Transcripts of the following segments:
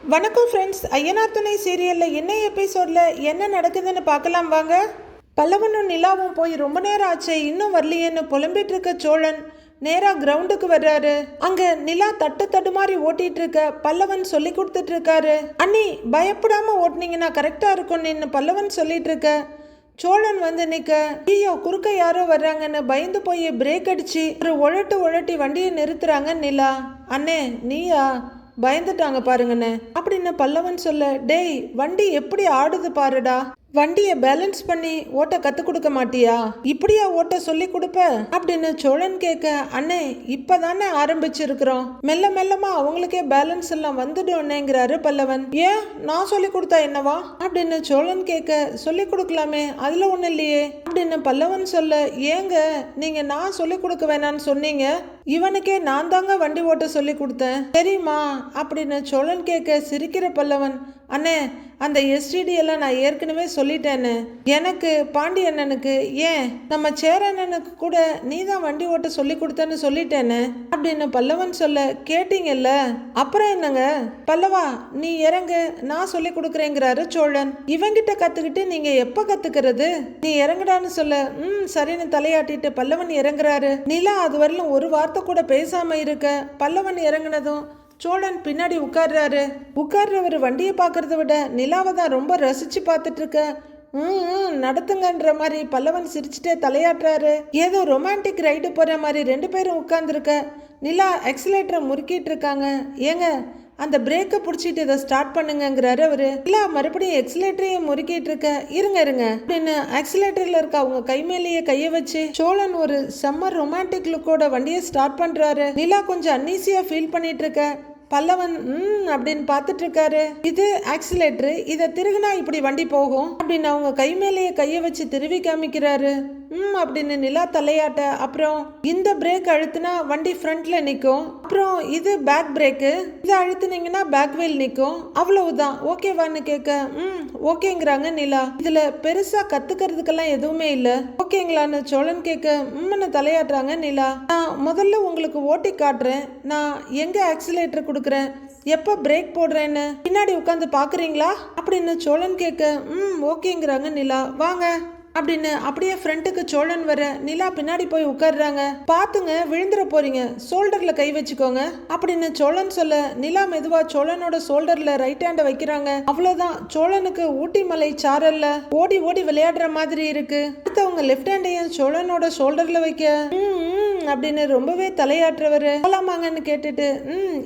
வணக்கம் ஃப்ரெண்ட்ஸ். ஐயனார் துணை சீரியலில் என்ன எபிசோடில் என்ன நடக்குதுன்னு பார்க்கலாம் வாங்க. பல்லவனும் நிலாவும் போய் ரொம்ப நேரம் ஆச்சு, இன்னும் வரலையேன்னு புலம்பிட்டு இருக்க சோழன் நேராக கிரவுண்டுக்கு வர்றாரு. அங்கே நிலா தட்டு மாதிரி ஓட்டிட்டு இருக்க பல்லவன் சொல்லி கொடுத்துட்டு இருக்காரு. அண்ணி பயப்படாம ஓட்டுனீங்கன்னா கரெக்டாக இருக்கும்னு பல்லவன் சொல்லிட்டு இருக்க சோழன் வந்து நிற்க, ஐயோ குறுக்க யாரோ வர்றாங்கன்னு பயந்து போய் பிரேக் அடிச்சு ஒரு உழட்டி வண்டியை நிறுத்துறாங்க நிலா. அண்ணே நீயா? பயந்துட்டாங்க பாருங்கண்ணே அப்படின்னு பல்லவன் சொல்ல, டேய் வண்டி எப்படி ஆடுது பாருடா, வண்டியை பேலன்ஸ் பண்ணி ஓட்ட கத்து கொடுக்க மாட்டியா? இப்படியா ஓட்ட சொல்லி கொடுப்ப அப்படின்னு சோழன் கேட்க, அண்ணே இப்பதானே ஆரம்பிச்சிருக்கிறோம், மெல்ல மெல்லமா அவங்களுக்கே பேலன்ஸ் எல்லாம் வந்துடும்னேங்கிறாரு பல்லவன். ஏன் நான் சொல்லி கொடுத்தா என்னவா அப்படின்னு சோழன் கேட்க, சொல்லி கொடுக்கலாமே அதுல ஒண்ணு இல்லையே அப்படின்னு பல்லவன் சொல்ல, ஏங்க நீங்க நான் சொல்லி கொடுக்க வேணான்னு சொன்னீங்க, இவனுக்கே நான் தாங்க வண்டி ஓட்ட சொல்லி கொடுத்தேன் தெரியுமா அப்படின்னு சோழன் கேட்க சிரிக்கிற பல்லவன், அண்ணே அந்த எஸ்டிடி எல்லாம் நான் ஏற்கனவே சொல்லிட்டேன்னு, எனக்கு பாண்டி அண்ணனுக்கு ஏன் நம்ம சேர அண்ணனுக்கு கூட நீ தான் வண்டி ஓட்ட சொல்லி கொடுத்தேன்னு சொல்லிட்டேன்னு அப்படின்னு பல்லவன் சொல்ல, கேட்டீங்கல்ல அப்புறம் என்னங்க பல்லவா நீ இறங்கு நான் சொல்லி கொடுக்குறேங்கிறாரு சோழன். இவங்கிட்ட கத்துக்கிட்டு நீங்க எப்ப கத்துக்கிறது, நீ இறங்குடான்னு சொல்ல, சரின்னு தலையாட்டிட்டு பல்லவன் இறங்குறாரு. நிலா அது வரலும் ஒரு வார்த்தை கூட பேசாம இருக்க பல்லவன் இறங்குனதும் சோழன் பின்னாடி உட்கார்றவர் வண்டியை பார்க்கறத விட நிலாவை தான் ரொம்ப ரசிச்சு பார்த்துட்டு இருக்க. நடத்துங்கன்ற மாதிரி பல்லவன் சிரிச்சுட்டே தலையாட்டுறாரு. ஏதோ ரொமான்டிக் ரைடு போற மாதிரி ரெண்டு பேரும் உட்கார்ந்துருக்க. நிலா எக்ஸலேட்டரை முறுக்கிட்டு இருக்காங்க. ஏங்க அந்த பிரேக்கை பிடிச்சிட்டு இதை ஸ்டார்ட் பண்ணுங்கிறாரு அவரு. நிலா மறுபடியும் எக்ஸலேட்டரையே முறுக்கிட்டு இருக்க. இருங்க அப்படின்னு எக்ஸலேட்டர்ல இருக்க அவங்க கை மேலேயே கைய வச்சு சோழன் ஒரு செம்ம ரொமான்டிக் லுக்கோட வண்டியை ஸ்டார்ட் பண்றாரு. நிலா கொஞ்சம் அன்னீசியா ஃபீல் பண்ணிட்டு இருக்க. பல்லவன் அப்படின்னு பார்த்துட்டு இருக்காரு. இது ஆக்சிலேட்டரு, இதை திருகுனா இப்படி வண்டி போகும் அப்படின்னு அவங்க கை மேலேயே கையை வச்சு திருவி காமிக்கிறாரு. அப்படின்னு நிலா தலையாட்ட, அப்புறம் இந்த பிரேக் அழுத்தினா வண்டி ஃப்ரண்ட்ல நிற்கும், அப்புறம் இது பேக் பிரேக்கு, இதை அழுத்தினீங்கன்னா பேக் வீல் நிற்கும், அவ்வளவுதான் ஓகேவான்னு கேட்க ஓகேங்கிறாங்க நிலா. இதுல பெருசா கத்துக்கிறதுக்கெல்லாம் எதுவுமே இல்லை ஓகேங்களான்னு சோழன் கேட்க தலையாட்டுறாங்க நிலா. நான் முதல்ல உங்களுக்கு ஓட்டி காட்டுறேன், நான் எங்க ஆக்சிலேட்டர் கொடுக்குறேன், எப்ப பிரேக் போடுறேன்னு பின்னாடி உட்காந்து பாக்குறீங்களா அப்படின்னு சோழன் கேட்க ஓகேங்கிறாங்க நிலா. வாங்க அப்படின்னு அப்படியே ஃப்ரண்ட்டுக்கு சோழன் வர நிலா பின்னாடி போய் உட்கார்றாங்க. பாத்துங்க விழுந்துட போறீங்க, ஷோல்டர்ல கை வச்சுக்கோங்க அப்படின்னு சோழன் சொல்ல, நிலா மெதுவா சோழனோட ஷோல்டர்ல ரைட் ஹேண்ட வைக்கிறாங்க. அவ்வளவுதான், சோழனுக்கு ஊட்டி மலை சாரல்ல ஓடி ஓடி விளையாடுற மாதிரி இருக்கு. அடுத்தவங்க லெஃப்ட் ஹேண்டையும் சோழனோட ஷோல்டர்ல வைக்க அப்படின்னு ரொம்பவே தலையாட்டுறவரு. போலாமாங்கன்னு கேட்டுட்டு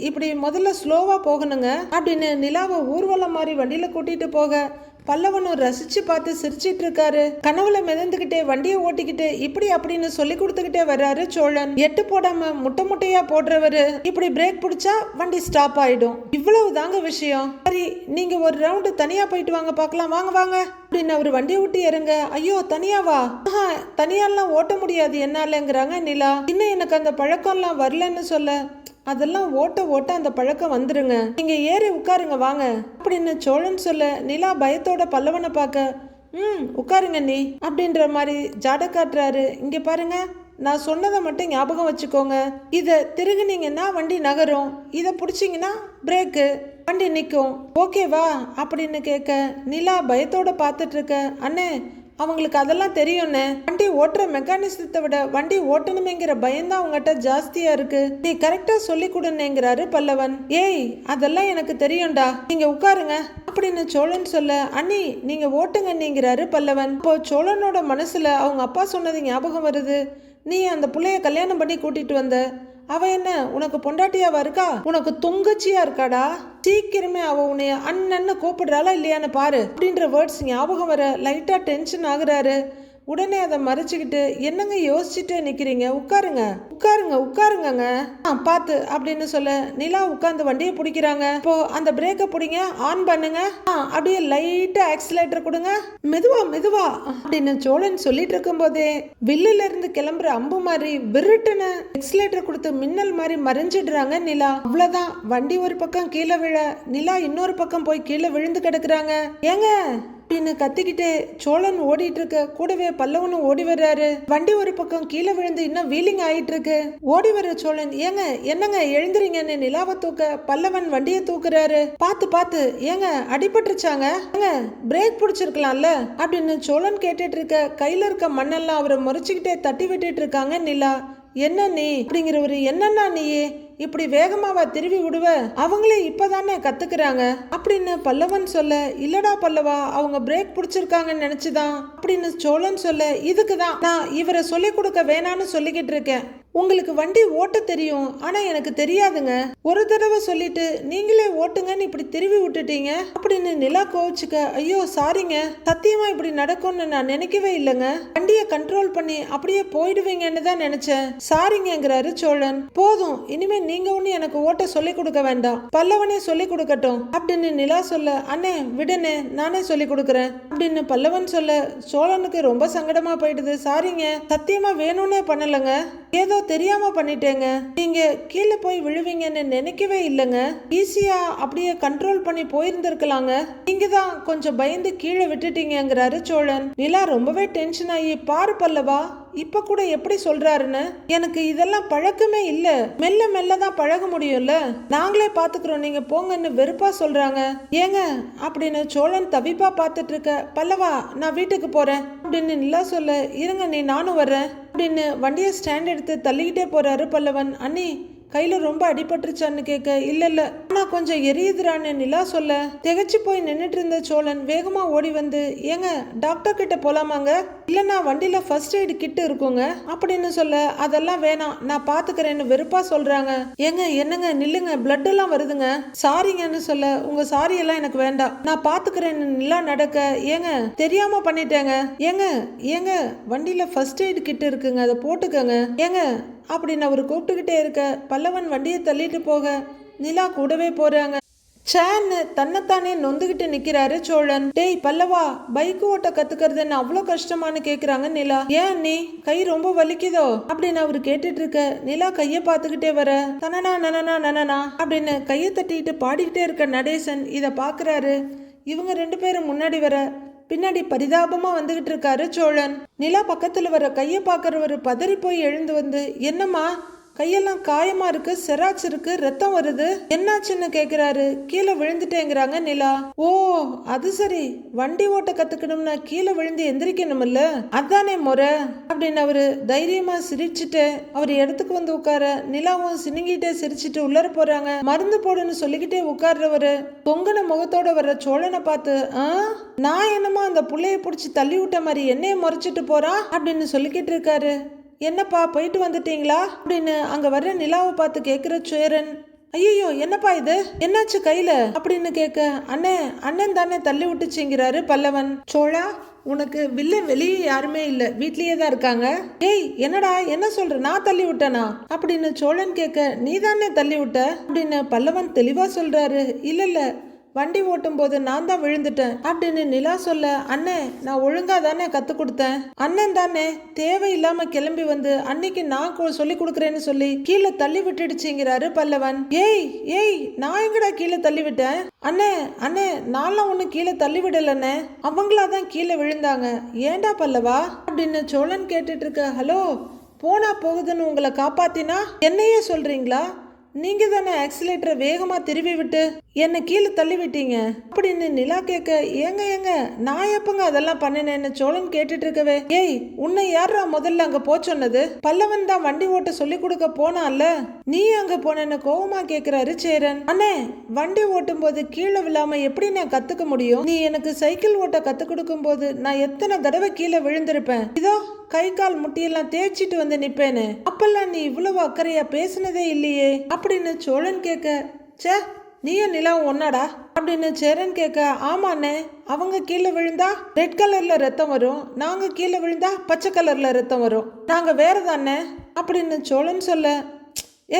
இப்படி முதல்ல ஸ்லோவா போகணுங்க அப்படின்னு நிலாவை ஊர்வலம் மாதிரி வண்டியில கூட்டிட்டு போக பல்லவனும் ரசிச்சு பார்த்து சிரிச்சிட்டு இருக்காரு. கனவுல மிதந்துகிட்டே வண்டியை ஓட்டிக்கிட்டு இப்படி அப்படின்னு சொல்லி கொடுத்துக்கிட்டே வர்றாரு சோழன். எட்டு போடாம முட்டையா போடுறவரு இப்படி பிரேக் பிடிச்சா வண்டி ஸ்டாப் ஆயிடும், இவ்வளவு தாங்க விஷயம். சரி நீங்க ஒரு ரவுண்டு தனியா போயிட்டு வாங்க பார்க்கலாம், வாங்க வாங்க அப்படின்னு அவர் வண்டியை விட்டு இறங்க. ஐயோ தனியாவா? தனியாலாம் ஓட்ட முடியாது என்னாலங்கிறாங்க நிலா. இன்னும் எனக்கு அந்த பழக்கம்லாம் வரலன்னு சொல்ல, அதெல்லாம் ஓட்ட அந்த பழக்கம் வந்துருங்க, நீங்க ஏறி உட்காருங்க வாங்க அப்படின்னு சோழன் சொல்ல, நிலா பயத்தோட பல்லவனை பார்க்க உட்காருங்க நீ அப்படின்ற மாதிரி ஜாட காட்டுறாரு. இங்க பாருங்க, நான் சொன்னதை மட்டும் ஞாபகம் வச்சுக்கோங்க, இதை திருகுனீங்கன்னா வண்டி நகரும், இதை பிடிச்சிங்கன்னா பிரேக்கு, வண்டி நிற்கும், ஓகேவா அப்படின்னு கேட்க நிலா பயத்தோட பார்த்துட்டு இருக்க. அண்ணே அவங்களுக்கு அதெல்லாம் தெரியும்னு, வண்டி ஓட்டுற மெக்கானிசத்தை விட வண்டி ஓட்டணுமேங்கிற பயம்தான் அவங்ககிட்ட ஜாஸ்தியா இருக்கு, நீ கரெக்டா சொல்லி கொடுங்கிறாரு பல்லவன். ஏய் அதெல்லாம் எனக்கு தெரியும்டா, நீங்க உட்காருங்க அப்படின்னு சோழன் சொல்ல, அண்ணி நீங்க ஓட்டுங்கன்னுங்கிறாரு பல்லவன். இப்போ சோழனோட மனசுல அவங்க அப்பா சொன்னது ஞாபகம் வருது. நீ அந்த புள்ளைய கல்யாணம் பண்ணி கூட்டிட்டு வந்த, அவ என்ன உனக்கு பொண்டாட்டியாவா இருக்கா, உனக்கு தொங்கச்சியா இருக்காடா, சீக்கிரமே அவ உன்னைய அண்ணன்னு கூப்பிடுறாளா இல்லையான்னு பாரு அப்படின்ற வேர்ட்ஸ் ஞாபகம் வர லைட்டா டென்ஷன் ஆகுறாரு. உடனே அதை மறைச்சிக்கிட்டு, என்னங்க யோசிச்சுட்டே நிக்கிறீங்க, உட்காருங்க பார்த்து அப்படின்னு சொல்ல நிலா உட்கார்ந்து வண்டியை பிடிக்கிறாங்க. இப்போ அந்த பிரேக்கை பிடிங்க, ஆன் பண்ணுங்க, அப்படியே லைட்டா ஆக்சிலேட்டர் கொடுங்க, மெதுவா அப்படின்னு சோழன் சொல்லிட்டு இருக்கும் போதே வில்லுல இருந்து கிளம்புற அம்பு மாதிரி விருட்டுன்னு ஆக்சிலேட்டர் கொடுத்து மின்னல் மாதிரி மறைஞ்சிடுறாங்க நிலா. அவ்வளவுதான், வண்டி ஒரு பக்கம் கீழே விழ நிலா இன்னொரு பக்கம் போய் கீழே விழுந்து கிடக்குறாங்க. ஏங்க அப்படின்னு கத்திக்கிட்டே சோழன் ஓடிட்டு இருக்க, கூடவே பல்லவனும் ஓடி வர்றாரு. வண்டி ஒரு பக்கம் கீழே விழுந்து இன்னும் வீலிங் ஆயிட்டு இருக்கு. ஓடி வர்ற சோழன், ஏங்க என்னங்க எழுந்துறீங்கன்னு நிலாவை தூக்க பல்லவன் வண்டியை தூக்குறாரு. பார்த்து பார்த்து, ஏங்க அடிபட்டுருச்சாங்க, ஏங்க பிரேக் பிடிச்சிருக்கலாம்ல அப்படின்னு சோழன் கேட்டுட்டு இருக்க, கையில இருக்க மண்ணெல்லாம் அவரை முறைச்சுக்கிட்டே தட்டி விட்டுட்டு இருக்காங்க நிலா. என்ன நீ அப்படிங்கிறவரு, என்னன்னா நீயே இப்படி வேகமாவா திருவி விடுவ, அவங்களே இப்பதானே கத்துக்கிறாங்க அப்படின்னு பல்லவன் சொல்ல, இல்லடா பல்லவா, அவங்க பிரேக் பிடிச்சிருக்காங்கன்னு நினைச்சுதான் அப்படின்னு சோழன் சொல்ல, இதுக்குதான் நான் இவரை சொல்லி கொடுக்க வேணான்னு சொல்லிக்கிட்டு இருக்கேன். உங்களுக்கு வண்டி ஓட்ட தெரியும், ஆனா எனக்கு தெரியாதுங்க. ஒரு தடவை சொல்லிட்டு நீங்களே ஓட்டுங்கன்னு இப்படி திருவி விட்டுட்டீங்க அப்படின்னு நிலா கோவிச்சுக்க, ஐயோ சாரிங்க, சத்தியமா இப்படி நடக்கும்னு நான் நினைக்கவே இல்லைங்க. வண்டியை கண்ட்ரோல் பண்ணி அப்படியே போயிடுவீங்கன்னு தான் நினைச்சேன், சாரிங்கிறாரு சோழன். போதும், இனிமே நீங்க ஒண்ணு எனக்கு ஓட்ட சொல்லி கொடுக்க வேண்டாம், பல்லவனே சொல்லி கொடுக்கட்டும் அப்படின்னு நிலா சொல்ல, அண்ணே விடுனே, நானே சொல்லி கொடுக்கறேன் அப்படின்னு பல்லவன் சொல்ல, சோழனுக்கு ரொம்ப சங்கடமா போயிடுது. சாரிங்க, சத்தியமா வேணும்னே பண்ணலங்க, ஏதோ தெரியாம பண்ணிட்டேங்க, நீங்க கீழே போய் விழுவீங்கன்னு நினைக்கவே இல்லைங்க, ஈஸியா அப்படியே கண்ட்ரோல் பண்ணி போயிருந்திருக்கலாங்க, நீங்க தான் கொஞ்சம் பயந்து கீழே விட்டுட்டீங்கிறாரு சோழன். நிலா ரொம்பவே டென்ஷன் ஆகி, பாரு பல்லவா இப்ப கூட எப்படி சொல்றாருன்னு, எனக்கு இதெல்லாம் பழக்கமே இல்ல, மெல்ல மெல்ல தான் பழக முடியும்ல, நாங்களே பாத்துக்கிறோம், நீங்க போங்கன்னு வெறுப்பா சொல்றாங்க ஏங்க அப்படின்னு சோழன் தவிப்பா பார்த்துட்டு இருக்க, பல்லவா நான் வீட்டுக்கு போறேன் அப்படின்னு நிலா சொல்ல, இருங்க நீ நானும் வர்றேன் அப்படின்னு வண்டியை ஸ்டாண்ட் எடுத்து தள்ளிக்கிட்டே போறாரு பல்லவன். அண்ணி கையில ரொம்ப அடிபட்டுருச்சான்னு கேட்க, இல்ல நான் கொஞ்சம் எரியுதுறான்னு நிலா சொல்ல, திகச்சு போய் நின்றுட்டு இருந்த சோழன் வேகமா ஓடி வந்து, ஏங்க டாக்டர் கிட்ட போலாமாங்க, இல்லைன்னா வண்டியில ஃபர்ஸ்ட் எய்டு கிட் இருக்குங்க அப்படின்னு சொல்ல, அதெல்லாம் வேணாம் நான் பாத்துக்கிறேன்னு வெறுப்பா சொல்றாங்க. ஏங்க என்னங்க நில்லுங்க, பிளட் எல்லாம் வருதுங்க, சாரிங்கன்னு சொல்ல, உங்க சாரி எல்லாம் எனக்கு வேண்டாம், நான் பாத்துக்கிறேன்னு நிலா நடக்க, ஏங்க தெரியாம பண்ணிட்டேங்க, ஏங்க ஏங்க வண்டியில ஃபர்ஸ்ட் எய்டு கிட் இருக்குங்க, அதை போட்டுக்கங்க ஏங்க அப்படின்னு அவர் கூப்பிட்டுக்கிட்டே இருக்க, பல்லவன் வண்டியை தள்ளிட்டு போக நிலா கூடவே போறாங்க. சேன்னு தன்னைத்தானே நொந்துகிட்டு நிக்கிறாரு சோழன். டேய் பல்லவா, பைக் ஓட்ட கத்துக்கிறதுன்னு அவ்வளோ கஷ்டமானு கேக்குறாங்க நிலா. ஏன் நீ கை ரொம்ப வலிக்குதோ அப்படின்னு அவரு கேட்டுட்டு இருக்க, நிலா கைய பாத்துக்கிட்டே வர, தனனா நனனா நனனா அப்படின்னு கையை தட்டிக்கிட்டு பாடிக்கிட்டே இருக்க நடேசன் இத பாக்குறாரு. இவங்க ரெண்டு பேரும் முன்னாடி வர, பின்னாடி பரிதாபமா வந்துகிட்டு இருக்காரு சோழன். நிலா பக்கத்துல வர கைய பாக்குறவரு பதறி போய் எழுந்து வந்து, என்னம்மா கையெல்லாம் காயமா இருக்கு, செராச்சு இருக்கு, ரத்தம் வருது, என்னாச்சுன்னு கேக்குறாரு. கீழே விழுந்துட்டேங்கிறாங்க நிலா. ஓ அது சரி, வண்டி ஓட்ட கத்துக்கணும்னா கீழே விழுந்து எந்திரிக்கணும்ல, அதானே முறை அப்படின்னு அவரு தைரியமா சிரிச்சுட்டு அவர் இடத்துக்கு வந்து உட்கார, நிலாவும் சினுங்கிட்டே சிரிச்சுட்டு உள்ளர போறாங்க. மருந்து போடுன்னு சொல்லிக்கிட்டே உட்கார்றவரு தொங்கன முகத்தோட வர்ற சோழனை பார்த்து, நான் என்னமோ அந்த புள்ளைய பிடிச்சி தள்ளி விட்ட மாதிரி என்னைய முறைச்சிட்டு போறான் அப்படின்னு சொல்லிக்கிட்டு இருக்காரு. என்னப்பா போயிட்டு வந்துட்டீங்களா அப்படின்னு அங்க வர்ற நிலாவை பார்த்து கேக்குற சேரன், ஐயோ என்னப்பா இது, என்னாச்சு கையில அப்படின்னு கேட்க, அண்ணன் தானே தள்ளி விட்டுச்சுங்கிறாரு பல்லவன். சோழா உனக்கு வில்லன் வெளியே யாருமே இல்ல, வீட்லயே தான் இருக்காங்க. ஏய் என்னடா என்ன சொல்ற, நான் தள்ளி விட்டனா அப்படின்னு சோழன் கேட்க, நீ தானே தள்ளி விட்ட அப்படின்னு பல்லவன் தெளிவா சொல்றாரு. இல்ல வண்டி ஓட்டும் போது நான் தான் விழுந்துட்டேன் அப்படின்னு நிலா சொல்ல, அண்ணே நான் ஒழுங்கா தானே கத்து கொடுத்தேன், அண்ணன் தானே தேவையில்லாம கிளம்பி வந்து அன்னைக்கு நான் சொல்லி கொடுக்குறேன்னு சொல்லி கீழே தள்ளி விட்டுடுச்சுங்கிறாரு பல்லவன். ஏய் நான் எங்கடா கீழே தள்ளி விட்டேன், அண்ணே நான்லாம் ஒண்ணு கீழே தள்ளி விடலண்ணே, அவங்களாதான் கீழே விழுந்தாங்க, ஏண்டா பல்லவா அப்படின்னு சோழன் கேட்டுட்டு இருக்க. ஹலோ, போனா போகுதுன்னு உங்களை காப்பாத்தினா என்னையே சொல்றீங்களா, நீங்க தானே ஆக்சிலேட்டரை வேகமா திருவி விட்டு என்ன கீழே தள்ளி விட்டீங்க அப்படின்னு நிலா கேட்க, ஏங்க நான் எப்பங்க அதெல்லாம் பண்ணினேன்னு சோழன் கேட்டுட்டு இருக்கவே, ஏய் உன்னை யாரா முதல்ல அங்க போ சொன்னது, பல்லவன் தான் வண்டி ஓட்ட சொல்லி கொடுக்க போனால, நீ அங்க போனேன்னு கோவமா கேக்குறாரு சேரன். அண்ணே வண்டி ஓட்டும் போது கீழே விழாம எப்படி நான் கத்துக்க முடியும், நீ எனக்கு சைக்கிள் ஓட்ட கத்து கொடுக்கும் போது நான் எத்தனை தடவை கீழே விழுந்திருப்பேன், இதோ கை கால் முட்டியெல்லாம் தேய்ச்சிட்டு வந்து நிப்பேன்னு, அப்பெல்லாம் நீ இவ்வளவு அக்கறையா பேசினதே இல்லையே அப்படின்னு சோழன் கேட்க, சே நீயும் நிலாவும் ஒன்னாடா அப்படின்னு சேரன் கேட்க, ஆமாண்ணே அவங்க கீழே விழுந்தா ரெட் கலர்ல ரத்தம் வரும், நாங்க கீழே விழுந்தா பச்சை கலர்ல ரத்தம் வரும், நாங்க வேற தானே அப்படின்னு சோழன் சொல்ல,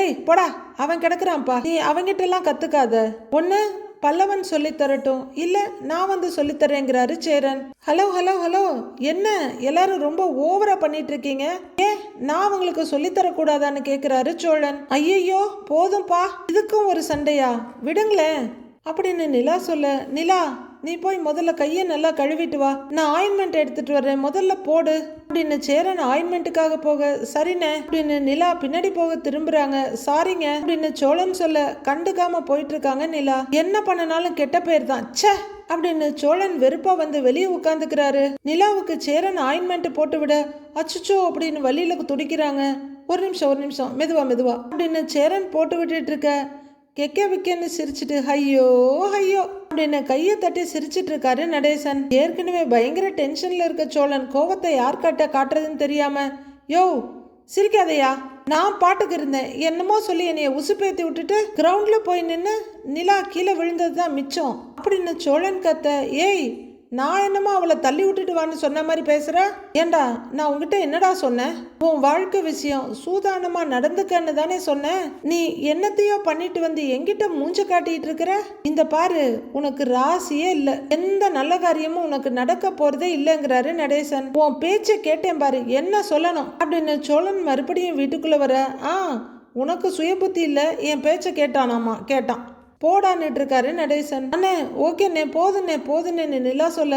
ஏய் போடா அவன் கிடக்குறான்ப்பா, நீ அவங்கிட்ட எல்லாம் கத்துக்காத, ஒண்ணு பல்லவன் சொல்லி தரட்டும், இல்ல நான் வந்து சொல்லித்தரேங்கிறாரு சேரன். ஹலோ என்ன எல்லாரும் ரொம்ப ஓவரா பண்ணிட்டு இருக்கீங்க, ஏன் நான் உங்களுக்கு சொல்லித்தரக்கூடாதான்னு கேக்குறாரு சோழன். ஐயோ போதும்பா, இதுக்கும் ஒரு சண்டையா, விடுங்களேன் அப்படின்னு நிலா சொல்ல, நிலா நீ போய் முதல்ல கையை நல்லா கழுவிட்டு வா, நான் ஆயின்மெண்ட் எடுத்துட்டு வர்றேன், முதல்ல போடு அப்படின்னு சேரன் ஆயின்மெண்ட்டுக்காக போக சரிண்ணே அப்படின்னு நிலா பின்னாடி போக திரும்புறாங்க. சாரிங்க அப்படின்னு சோழன் சொல்ல கண்டுக்காம போயிட்டு இருக்காங்க நிலா. என்ன பண்ணனாலும் கெட்ட பேர் தான் ச்சே அப்படின்னு சோழன் வெறுப்பா வந்து வெளியே உட்காந்துக்கிறாரு. நிலாவுக்கு சேரன் ஆயின்மெண்ட் போட்டு விட அச்சுச்சோ அப்படின்னு வழியில துடிக்கிறாங்க. ஒரு நிமிஷம் மெதுவா அப்படின்னு சேரன் போட்டு விட்டுட்டு இருக்க கெக்க விக்கன்னு சிரிச்சிட்டு ஐயோ ஐயோ அப்படின்னு கையை தட்டி சிரிச்சிட்டு இருக்காரு நடேசன். ஏற்கனவே பயங்கர டென்ஷன்ல இருக்க சோழன் கோவத்தை யார் காட்டுறதுன்னு தெரியாம யோ சிரிக்காதையா, நான் பாட்டுக்கு இருந்தேன், என்னமோ சொல்லி என்னைய உசுப்பேத்தி விட்டுட்டு கிரவுண்ட்ல போய் நின்று நிலா கீழே விழுந்தது தான் மிச்சம் அப்படின்னு சோழன் கத்த. ஏய் நான் என்னமோ அவளை தள்ளி விட்டுட்டு வான்னு சொன்ன மாதிரி பேசுற? ஏண்டா நான் உங்ககிட்ட என்னடா சொன்னேன்? உன் வாழ்க்கை விஷயம் சூதானமா நடந்துக்கன்னு தானே சொன்னேன். நீ என்னத்தையோ பண்ணிட்டு வந்து எங்கிட்ட மூஞ்ச காட்டிட்டு இருக்கிற. இந்த பாரு உனக்கு ராசியே இல்ல, எந்த நல்ல காரியமும் உனக்கு நடக்க போறதே இல்லைங்கிறாரு நடேசன். உன் பேச்சை கேட்டேன் பாரு, என்ன சொல்லணும் அப்படின்னு சோழன் மறுபடியும் வீட்டுக்குள்ள வர உனக்கு சுய புத்தி இல்ல, என் பேச்சை கேட்டான் போடான்னுட்டு இருக்காரு நடேசன். அண்ணே ஓகேண்ணே போதுண்ணே நிலா சொல்ல.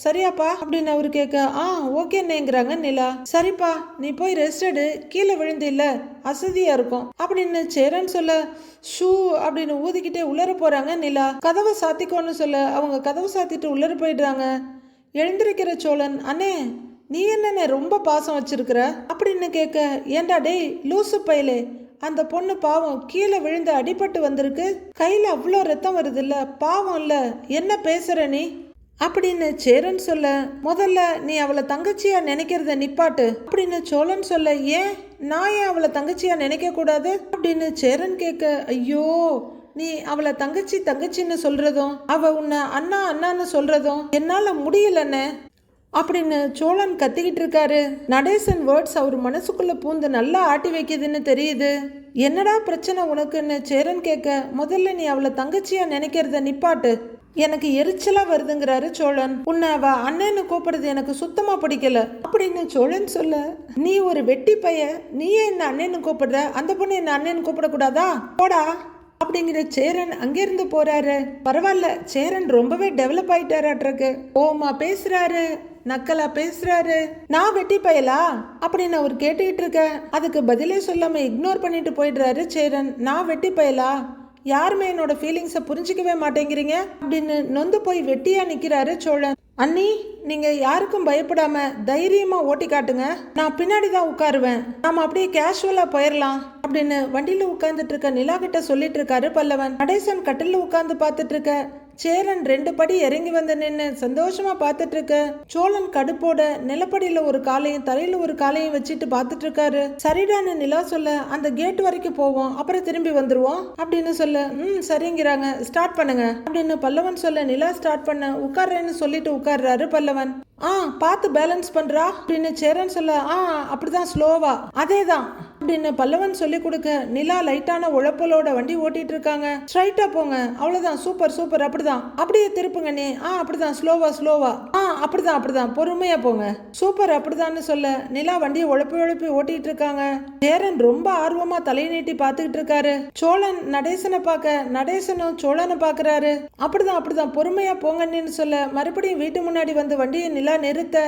சரியாப்பா அப்படின்னு அவரு கேட்க ஓகேண்ணேங்கிறாங்க நிலா. சரிப்பா நீ போய் ரெஸ்ட் எடு, கீழே விழுந்து இல்ல அசதியா இருக்கும் அப்படின்னு சேரன் சொல்ல ஷூ அப்படின்னு ஊதிக்கிட்டே உள்ளர போறாங்க நிலா. கதவை சாத்திக்கோன்னு சொல்ல அவங்க கதவை சாத்திட்டு உள்ளர போயிடுறாங்க. எழுந்திருக்கிற சோழன் அண்ணே நீ என்னண்ணே ரொம்ப பாசம் வச்சிருக்கிற அப்படின்னு கேட்க ஏண்டா டேய் லூசு பயலே, அந்த பொண்ணு பாவம் கீழே விழுந்து அடிபட்டு வந்திருக்கு, கையில அவ்வளோ ரத்தம் வருது இல்ல, பாவம் இல்ல, என்ன பேசுற நீ அப்படின்னு சேரன் சொல்ல. முதல்ல நீ அவளை தங்கச்சியா நினைக்கிறத நிப்பாட்டு அப்படின்னு சோழன் சொல்ல. ஏன் நான் ஏன் அவளை தங்கச்சியா நினைக்க கூடாது அப்படின்னு சேரன் கேட்க. ஐயோ நீ அவளை தங்கச்சின்னு சொல்றதும் அவ உன்னை அண்ணான்னு சொல்றதும் என்னால முடியலன்னு அப்படின்னு சோழன் கத்திக்கிட்டு இருக்காரு. நடேசன் வேர்ட்ஸ் அவர் மனசுக்குள்ள பூந்து நல்லா ஆட்டி வைக்குதுன்னு தெரியுது. என்னடா பிரச்சனை உனக்குன்னு சேரன் கேட்க. முதல்ல நீ அவளை தங்கச்சியா நினைக்கிறத நிப்பாட்டு, எனக்கு எரிச்சலா வருதுங்கிறாரு சோழன். உன்னை அவ அண்ணன்னு கூப்பிடுறது எனக்கு சுத்தமா பிடிக்கல அப்படின்னு சோழன் சொல்ல. நீ ஒரு வெட்டி பைய, நீயே என்ன அண்ணன்னு கூப்பிடுற, அந்த பொண்ணு என்ன அண்ணன்னு கூப்பிடக்கூடாதா, போடா அப்படிங்கிற சேரன் அங்கிருந்து போறாரு. பரவாயில்ல சேரன் ரொம்பவே டெவலப் ஆயிட்டாராட்ருக்கு. ஓமா பேசுறாரு, நக்கலா பேசுறாரு. நான் வெட்டி பயலா அப்படின்னு அவர் கேட்டுக்கிட்டு இருக்க அதுக்கு பதிலே சொல்லாம இக்னோர் பண்ணிட்டு போயிடுறாரு சேரன். நான் வெட்டி பயலா, யாருமே என்னோட ஃபீலிங்ஸை புரிஞ்சிக்கவே மாட்டேங்கிறீங்க அப்படின்னு நொந்து போய் வெட்டியா நிக்கிறாரு சோழன். அண்ணி நீங்க யாருக்கும் பயப்படாம தைரியமா ஓட்டி காட்டுங்க, நான் பின்னாடி தான் உட்காருவேன், நாம அப்படியே கேஷுவலா போயிடலாம் அப்படின்னு வண்டியில உட்கார்ந்துட்டு இருக்க நிலா கிட்ட சொல்லிட்டு இருக்காரு பல்லவன். நடேசன் கட்டில உட்கார்ந்து பார்த்துட்டு இருக்க சேரன் 2 படி இறங்கி வந்து நின்று சந்தோஷமா பார்த்துட்டு இருக்க சோழன் கடுப்போட நிலப்படியில ஒரு காலையும் தலையில ஒரு காலையும் வச்சுட்டு பார்த்துட்டு இருக்காரு. சரிடான்னு நிலா சொல்ல. அந்த கேட் வரைக்கும் போவோம், அப்புறம் திரும்பி வந்துருவோம் அப்படின்னு சொல்ல. சரிங்கிறாங்க, ஸ்டார்ட் பண்ணுங்க அப்படின்னு பல்லவன் சொல்ல. நிலா ஸ்டார்ட் பண்ண உட்கார்றேன்னு சொல்லிட்டு உட்கார்றாரு பல்லவன். பார்த்து பேலன்ஸ் பண்றா அப்படின்னு சேரன் சொல்ல. அப்படிதான் ஸ்லோவா, அதேதான் அப்படின்னு பல்லவன் சொல்லி கொடுக்க நிலா லைட்டான உழப்பலோட வண்டி ஓட்டிட்டு இருக்காங்க. ஸ்ட்ரைட்டா போங்க, அவ்வளவுதான், சூப்பர் அப்படிதான், அப்படியே திருப்புங்க நீ, அப்படிதான் ஸ்லோவா அப்படிதான் பொறுமையா போங்க, சூப்பர் அப்படிதான்னு சொல்ல நிலா வண்டியை உழப்பி ஓட்டிட்டு இருக்காங்க. சேரன் ரொம்ப ஆர்வமா தலையை நீட்டி பாத்துக்கிட்டு இருக்காரு. சோழன் நடேசனை பார்க்க, நடேசனும் சோழனை பாக்குறாரு. அப்படிதான் பொறுமையா போங்கன்னு சொல்ல மறுபடியும் வீட்டு முன்னாடி வந்து வண்டியை நிலா நிறுத்த.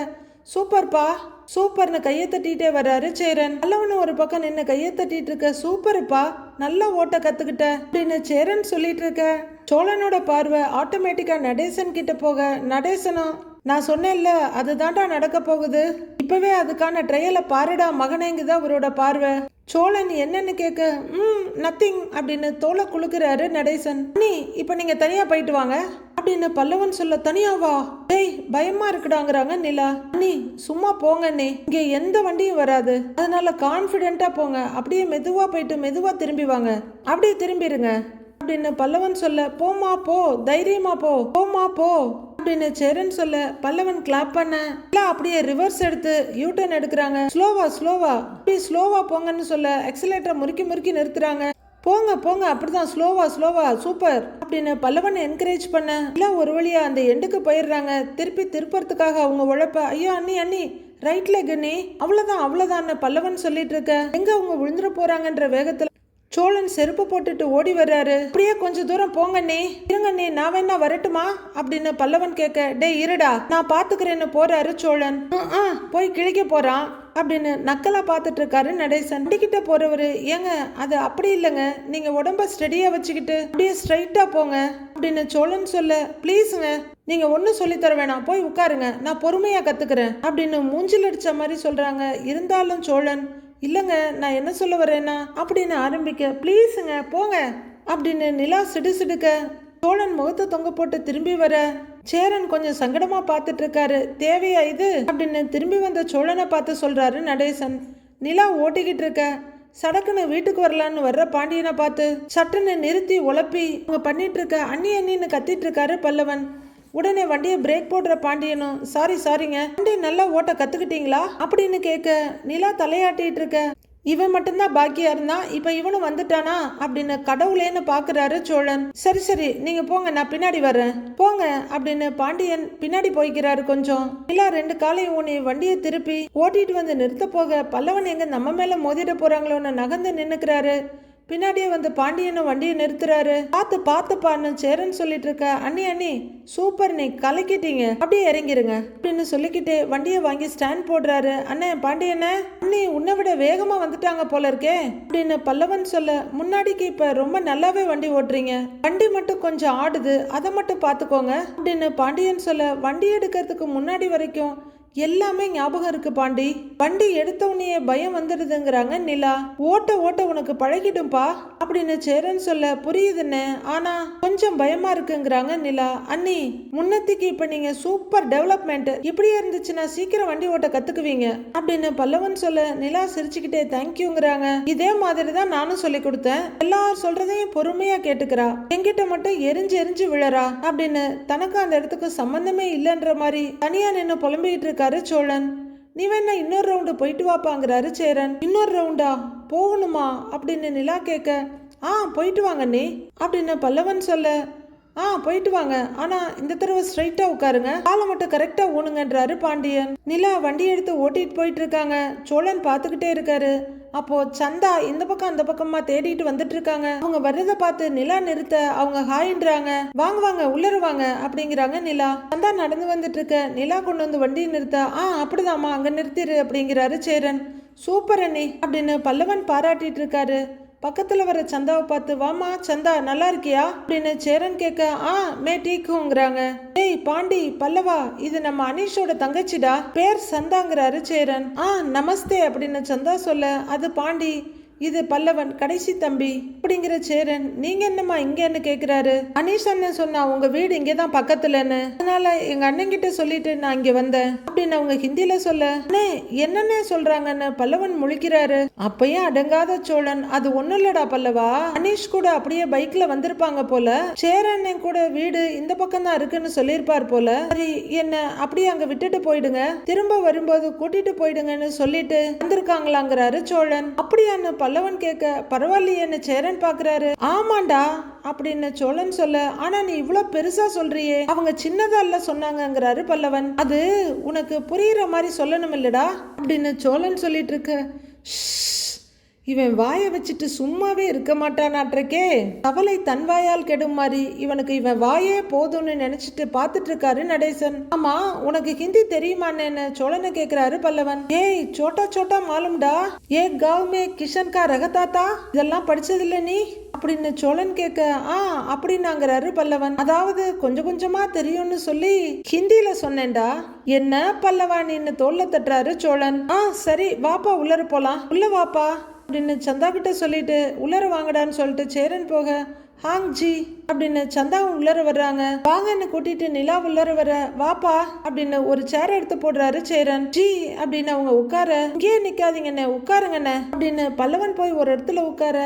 சூப்பர்னு கையை தட்டிட்டே வர்றாரு சேரன். நல்லவனு ஒரு பக்கம் நின்று கையை தட்டிட்டு இருக்க. சூப்பர்ப்பா, நல்லா ஓட்ட கத்துக்கிட்ட அப்படின்னு சேரன் சொல்லிட்டு இருக்க. சோழனோட பார்வை ஆட்டோமேட்டிக்கா நடேசன் கிட்ட போக, நடேசனும் நான் சொன்னேன்ல அதுதான்டா நடக்க போகுது, இப்பவே அதுக்கான ட்ரையலை பாருடா மகனேங்குதான் அவரோட பார்வை. சோழன் என்னன்னு கேட்க நத்திங் அப்படின்னு தோலை குலுக்குறாரு நடேசன். அண்ணி இப்ப நீங்க தனியா போயிட்டு வாங்க அப்படின்னு பல்லவன் சொல்ல. தனியாவா, டேய் பயமா இருக்குடாங்கிறாங்க நிலா. அண்ணி சும்மா போங்க அண்ணி, இங்க எந்த வண்டியும் வராது, அதனால கான்பிடென்ட்டா போங்க, அப்படியே மெதுவா போயிட்டு மெதுவா திரும்பி வாங்க, அப்படியே திரும்பிடுங்க அப்படின்னு பல்லவன் சொல்ல. போமா போ, தைரியமா போமா போ அப்படின்னு சேரன் சொல்ல. பல்லவன் கிளாப் பண்ண அப்படியே ரிவர்ஸ் எடுத்து யூட்டர்ன் எடுக்கிறாங்க. ஸ்லோவா அப்படியே ஸ்லோவா போங்கன்னு சொல்ல எக்ஸலேட்டரை முறுக்கி நிறுத்துறாங்க. போங்க அப்படிதான் ஸ்லோவா சூப்பர் அப்படின்னு பல்லவன் என்கரேஜ் பண்ண எல்லாம் ஒரு வழியா அந்த எண்டுக்கு போயிடுறாங்க. திருப்பி திருப்பறதுக்காக அவங்க உழைப்ப. ஐயோ அண்ணி ரைட் லெக் அண்ணி, அவ்வளவுதான் பல்லவன் சொல்லிட்டு இருக்க. எங்க அவங்க விழுந்துட போறாங்கன்ற வேகத்துல சோழன் செருப்பு போட்டுட்டு ஓடி வர்றாரு. அப்படியே கொஞ்ச தூரம் போங்கண்ணே, இருங்கண்ணே, நான் வேணா வரட்டுமா அப்படின்னு பல்லவன் கேட்க, டே இருடா நான் பாத்துக்கிறேன்னு போறாரு சோழன். போய் கிழிக்க போறான் அப்படின்னு நக்கலா பார்த்துட்டு இருக்காரு நடேசன். வண்டிக்கிட்ட போறவரு, ஏங்க அது அப்படி இல்லைங்க, நீங்க உடம்ப ஸ்டெடியா வச்சுக்கிட்டு அப்படியே ஸ்ட்ரைட்டா போங்க அப்படின்னு சோழன் சொல்ல, ப்ளீஸுங்க நீங்க ஒன்னும் சொல்லித்தர வேணாம், போய் உட்காருங்க, நான் பொறுமையா கத்துக்கிறேன் அப்படின்னு மூஞ்சில் அடிச்ச மாதிரி சொல்றாங்க. இருந்தாலும் சோழன், இல்லைங்க நான் என்ன சொல்ல வரேன்னா அப்படின்னு ஆரம்பிக்க, ப்ளீஸுங்க போங்க அப்படின்னு நிலா சிடுசிடுக்க சோழன் முகத்தை தொங்க போட்டு திரும்பி வர சேரன் கொஞ்சம் சங்கடமா பார்த்துட்டு இருக்காரு. தேவையா இது அப்படின்னு திரும்பி வந்த சோழனை பார்த்து சொல்றாரு நடேசன். நிலா ஓட்டிக்கிட்டு இருக்க சடக்குன்னு வீட்டுக்கு வரலான்னு வர்ற பாண்டியனை பார்த்து சட்டுன்னு நிறுத்தி உழப்பி அவங்க பண்ணிட்டு இருக்க அண்ணி அண்ணின்னு கத்திட்டு இருக்காரு பல்லவன். உடனே வண்டியை பிரேக் போடுற பாண்டியனும், சாரிங்க வண்டி நல்லா ஓட்ட கத்துக்கிட்டீங்களா அப்படின்னு கேட்க நிலா தலையாட்டிட்டு இருக்க, இவன் மட்டும்தான் பாக்கியா இருந்தான், இப்ப இவனும் வந்துட்டானா அப்படின்னு கடவுளேன்னு பாக்குறாரு சோழன். சரி நீங்க போங்க, நான் பின்னாடி வர்றேன் போங்க அப்படின்னு பாண்டியன் பின்னாடி போய்க்கிறாரு. கொஞ்சம் நிலா 2 காலையும் ஊனி வண்டியை திருப்பி ஓட்டிட்டு வந்து நிறுத்த போக பல்லவன் எங்க நம்ம மேல மோதிட போறாங்களோன்னு நகர்ந்து நின்னுக்கிறாரு. பின்னாடியே வந்து பாண்டியனும் வண்டியை நிறுத்துறாரு. பார்த்துப்பான்னு சேரன் சொல்லிட்டு இருக்க, அண்ணி சூப்பர், நீ கலக்கிட்டீங்க, அப்படியே இறங்கிருங்க அப்படின்னு சொல்லிக்கிட்டு வண்டியை வாங்கி ஸ்டாண்ட் போடுறாரு. அண்ணே பாண்டியண்ணே, அண்ணி உன்னை விட வேகமா வந்துட்டாங்க போல இருக்கே அப்படின்னு பல்லவன் சொல்ல, முன்னாடிக்கு இப்ப ரொம்ப நல்லாவே வண்டி ஓட்டுறீங்க, வண்டி மட்டும் கொஞ்சம் ஆடுது, அதை மட்டும் பாத்துக்கோங்க அப்படின்னு பாண்டியன் சொல்ல, வண்டி எடுக்கிறதுக்கு முன்னாடி வரைக்கும் எல்லாமே ஞாபகம் இருக்கு பாண்டி, வண்டி எடுத்த உடனே பயம் வந்துடுதுங்கிறாங்க நிலா, ஓட்ட உனக்கு பழகிடும்பா அப்படின்னு சேரன் சொல்ல, புரியுதுன்னு, ஆனா கொஞ்சம் பயமா இருக்குங்கிறாங்க நிலா. அண்ணி முன்னத்திக்கு இப்ப நீங்க சூப்பர் டெவலப்மெண்ட், இப்படியே இருந்துச்சுன்னா சீக்கிரம் வண்டி ஓட்ட கத்துக்குவீங்க அப்படின்னு பல்லவன் சொல்ல, நிலா சிரிச்சுக்கிட்டே தேங்க்யூங்கிறாங்க. இதே மாதிரி தான் நானும் சொல்லி கொடுத்தேன், எல்லாரும் சொல்றதையும் பொறுமையா கேட்டுக்கிறா, என்கிட்ட மட்டும் எரிஞ்சு விழறா அப்படின்னு தனக்கு அந்த இடத்துக்கு சம்பந்தமே இல்லைன்ற மாதிரி தனியா நின்று புலம்பிக்கிட்டு இருக்க சோழன். நீ வேணா இன்னொரு ரவுண்டு போயிட்டு வாப்பாங்கிறாரு சேரன். இன்னொரு ரவுண்டா போகணுமா அப்படின்னு நிலா கேட்க, போயிட்டு வாங்க நீ அப்படின்னு பல்லவன் சொல்ல, போயிட்டு வாங்க, ஆனா இந்த தடவை ஸ்ட்ரைட்டா உட்காருங்க, காலை மட்டும் கரெக்டா ஊனுங்கன்றாரு பாண்டியன். நிலா வண்டி எடுத்து ஓட்டிட்டு போயிட்டு இருக்காங்க. சோழன் பார்த்துக்கிட்டே இருக்காரு. அப்போ சந்தா இந்த பக்கம் அந்த பக்கமா தேடிட்டு வந்துட்டு இருக்காங்க. அவங்க வர்றதை பார்த்து நிலா நிறுத்த அவங்க ஹாயின்றாங்க. வாங்க உள்ளர வாங்க அப்படிங்கிறாங்க நிலா. சந்தா நடந்து வந்துட்டு இருக்க நிலா கொண்டு வந்து வண்டியை நிறுத்த, அப்படிதாம்மா அங்க நிறுத்திரு அப்படிங்கிறாரு சேரன். சூப்பர் அண்ணி அப்படின்னு பல்லவன் பாராட்டிட்டு இருக்காரு. பக்கத்துல வர சந்தாவை பார்த்து, வாமா சந்தா நல்லா இருக்கியா அப்படின்னு சேரன் கேட்க, மே டீக்குங்கிறாங்க. டேய் பாண்டி பல்லவா, இது நம்ம அனீஷோட தங்கச்சிடா, பேர் சந்தாங்கிறாரு சேரன். நமஸ்தே அப்படின்னு சந்தா சொல்ல, அது பாண்டி, இது பல்லவன் கடைசி தம்பி அப்படிங்கிற சேரன். நீங்க என்னம்மா இங்கன்னு கேக்குறாரு. அனீஷ் அண்ணன் சொன்னா உங்க வீடு இங்கதான் பக்கத்துலன்னு, அதனால எங்க அண்ணன் கிட்ட சொல்லிட்டு நான் இங்க வந்தேன் அப்படின்னு அவங்க ஹிந்தில சொல்ல, என்னன்னு சொல்றாங்கன்னு பல்லவன் முழிக்கிறாரு. அப்பயும் அடங்காத சோழன், அது ஒண்ணும் இல்லடா பல்லவா, அனீஷ் கூட அப்படியே பைக்ல வந்திருப்பாங்க போல, சேரன் கூட வீடு இந்த பக்கம் தான் இருக்குன்னு சொல்லியிருப்பார் போல, சரி என்ன அப்படியே அங்க விட்டுட்டு போயிடுங்க, திரும்ப வரும்போது கூட்டிட்டு போயிடுங்கன்னு சொல்லிட்டு வந்திருக்காங்களாங்கிறாரு சோழன். அப்படியான்னு பல்லவன் கேட்க, பரவாயில்லையேன்னு சேரன் பாக்குறாரு. ஆமாண்டா அப்படின்னு சோழன் சொல்ல, ஆனா நீ இவ்வளவு பெருசா சொல்றியே, அவங்க சின்னதல்ல சொன்னாங்கங்கிறாரு பல்லவன். அது உனக்கு புரியுற மாதிரி சொல்லணும் இல்லடா அப்படின்னு சோழன் சொல்லிட்டு இருக்க. இவன் வாயை வச்சுட்டு சும்மாவே இருக்க மாட்டானாற்றக்கே, கவலை தன் வாயால் கெடும் மாதிரி இவனுக்கு இவன் வாயே போதும்னு நினைச்சிட்டு பாத்துட்டு இருக்காரு நடேசன். ஆமா உனக்கு ஹிந்தி தெரியுமான்னு சோழனை கேக்குறாரு பல்லவன். ஏய் சோட்டா மாலும்டா, ஏ காவ் மே கிஷன் கா ரகதாத்தா, இதெல்லாம் படிச்சதில்ல நீ அப்படின்னு சோழன் கேட்க, அப்படின்னாங்கிறாரு பல்லவன். அதாவது கொஞ்சமா தெரியும்னு சொல்லி ஹிந்தியில சொன்னேன்டா. என்ன பல்லவா நீன்னு தோல்ல தட்டுறாரு சோழன். சரி வாப்பா உள்ளர போலாம், உள்ள வாப்பா அப்படின்னு சந்தா கிட்ட சொல்லிட்டு உள்ளர வாங்கடான்னு சொல்லிட்டு சேரன் போக, ஹாங் ஜி அப்படின்னு சந்தாவும் உள்ளர வர்றாங்க. வாங்கன்னு கூட்டிட்டு நிலா உள்ளர வர, வாப்பா அப்படின்னு ஒரு சேர் எடுத்து போடுறாரு சேரன். ஜி அப்படின்னு அவங்க உட்கார, இங்கேயே நிக்காதீங்கண்ணே உட்காருங்கண்ணே அப்படின்னு பல்லவன் போய் ஒரு இடத்துல உட்கார,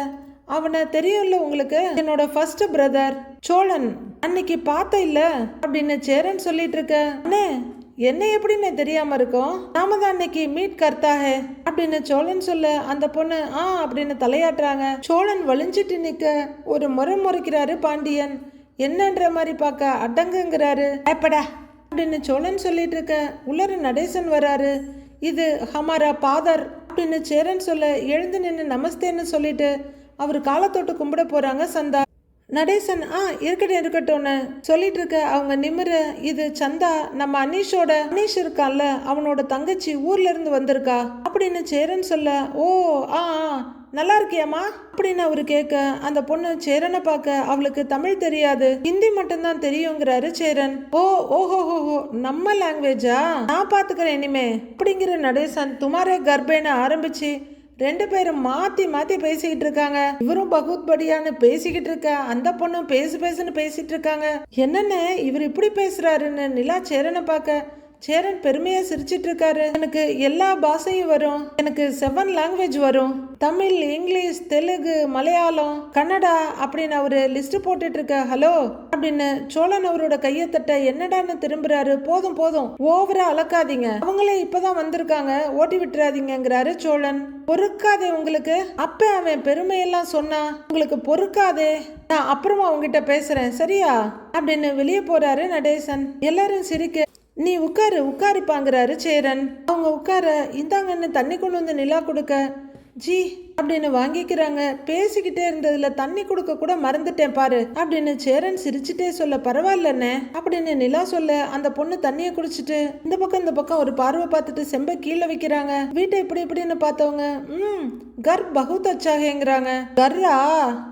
அவனை தெரியும்ல உங்களுக்கு, என்னோட ஃபர்ஸ்ட் பிரதர் சோழன், அன்னைக்கு பார்த்த இல்ல அப்படின்னு சேரன் சொல்லிட்டு இருக்க. அண்ணே என்ன எப்படின்னு தெரியாம இருக்கும், நாம தான் அன்னைக்கு மீட் கர்த்தாக அப்படின்னு சோழன் சொல்ல, அந்த பொண்ணு அப்படின்னு தலையாட்டுறாங்க. சோழன் வலிஞ்சிட்டு நிக்க ஒரு முறைக்கிறாரு பாண்டியன். என்னன்ற மாதிரி பார்க்க அடங்குங்கிறாரு. எப்படா அப்படின்னு சோழன் சொல்லிட்டு இருக்க உள்ளர நடேசன் வராரு. இது ஹமாரா பாதர் அப்படின்னு சேரன் சொல்ல, எழுந்து நின்று நமஸ்தேன்னு சொல்லிட்டு அவர் காலை தொட்டு கும்பிட போறாங்க சந்தா. நடேசன் இருக்கட்டும்னு சொல்லிட்டு இருக்க அவங்க நிமிர, இது சந்தா, நம்ம அனீஷ் இருக்கான்ல, அவனோட தங்கச்சி ஊர்ல இருந்து வந்திருக்கா அப்படின்னு சேரன் சொல்ல, ஓ ஆ நல்லா இருக்கியாமா அப்படின்னு அவரு கேட்க, அந்த பொண்ணு சேரனை பார்க்க அவளுக்கு தமிழ் தெரியாது, ஹிந்தி மட்டும்தான் தெரியுங்கிறாரு சேரன். ஓஹோ நம்ம லாங்குவேஜா, நான் பாத்துக்கிறேன் இனிமே அப்படிங்கிற நடேசன் துமாரே கர்ப்பேன்னு ஆரம்பிச்சு 2 பேரும் மாத்தி பேசிக்கிட்டு இருக்காங்க. இவரும் பகுத் படியான்னு பேசிக்கிட்டு இருக்க, அந்த பொண்ணும் பேசுன்னு பேசிட்டு இருக்காங்க. என்னன்னு இவர் இப்படி பேசுறாருன்னு நிலா சேரனை பார்க்க, சேரன் பெருமையா சிரிச்சிட்டு இருக்காரு. எனக்கு எல்லா பாஷையும் வரும், எனக்கு 7 லாங்குவேஜ் வரும், தமிழ், இங்கிலீஷ், தெலுங்கு, மலையாளம், கன்னடா அப்படின்னு அவரு லிஸ்ட் போட்டுட்டு இருக்க. ஹலோ அப்படின்னு சோழன் அவரோட கையை தட்ட என்னடான்னு திரும்புறாரு. போதும் ஓவரா அளக்காதீங்க, அவங்களே இப்பதான் வந்திருக்காங்க, ஓட்டி விட்டுறாதீங்கிறாரு சோழன். பொறுக்காதே உங்களுக்கு, அப்ப அவன் பெருமையெல்லாம் சொன்னா உங்களுக்கு பொறுக்காதே, நான் அப்புறமா உங்ககிட்ட பேசுறேன் சரியா அப்படின்னு வெளியே போறாரு நடேசன். எல்லாரும் சிரிக்க, நீ உட்காருப்பாங்கிறாரு சேரன். அவங்க உட்கார, இந்தாங்கன்னு தண்ணி கொண்டு வந்து நிலா கொடுக்க, ஜி அப்படின்னு வாங்கிக்கிறாங்க. பேசிக்கிட்டே இருந்ததுல தண்ணி கொடுக்க கூட மறந்துட்டேன் பாரு அப்படின்னு சேரன் சிரிச்சுட்டே சொல்ல, பரவாயில்லண்ணே அப்படின்னு நிலா சொல்ல, அந்த பொண்ணு தண்ணியை குடிச்சிட்டு இந்த பக்கம் ஒரு பார்வை பார்த்துட்டு செம்ப கீழே வைக்கிறாங்க. வீட்டை இப்படின்னு பார்த்தவங்க, கர் பகுத் அச்சாகேங்கிறாங்க. கர்ரா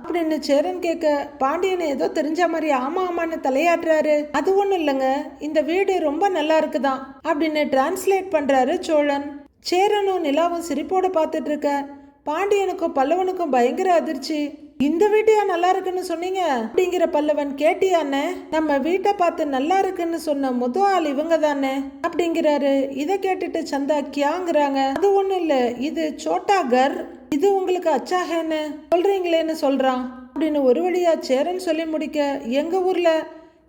அப்படின்னு சேரன் கேட்க, பாண்டியன் ஏதோ தெரிஞ்ச மாதிரி ஆமான்னு தலையாட்டுறாரு. அது ஒண்ணும் இல்லைங்க, இந்த வீடு ரொம்ப நல்லா இருக்குதான் அப்படின்னு டிரான்ஸ்லேட் பண்றாரு சோழன். சேரனும் நிலாவும் சிரிப்போட பார்த்துட்டு இருக்க, பாண்டியனுக்கும் பல்லவனுக்கும் பயங்கர அதிர்ச்சி. இந்த வீட்டையா நல்லா இருக்குன்னு சொன்னீங்க அப்படிங்கிற பல்லவன், கேட்டியானே, நம்ம வீட்டை பார்த்து நல்லா இருக்குன்னு சொன்ன முதல் ஆள் இவங்க தானே அப்படிங்கிறாரு. இதை கேட்டுட்டு சந்தா கியாங்கிறாங்க. அது ஒண்ணும் இல்ல, இது சோட்டாகர், இது உங்களுக்கு அச்சாகன்னு சொல்றீங்களேன்னு சொல்றான் அப்படின்னு ஒரு வழியா சேரன் சொல்லி முடிக்க, எங்க ஊர்ல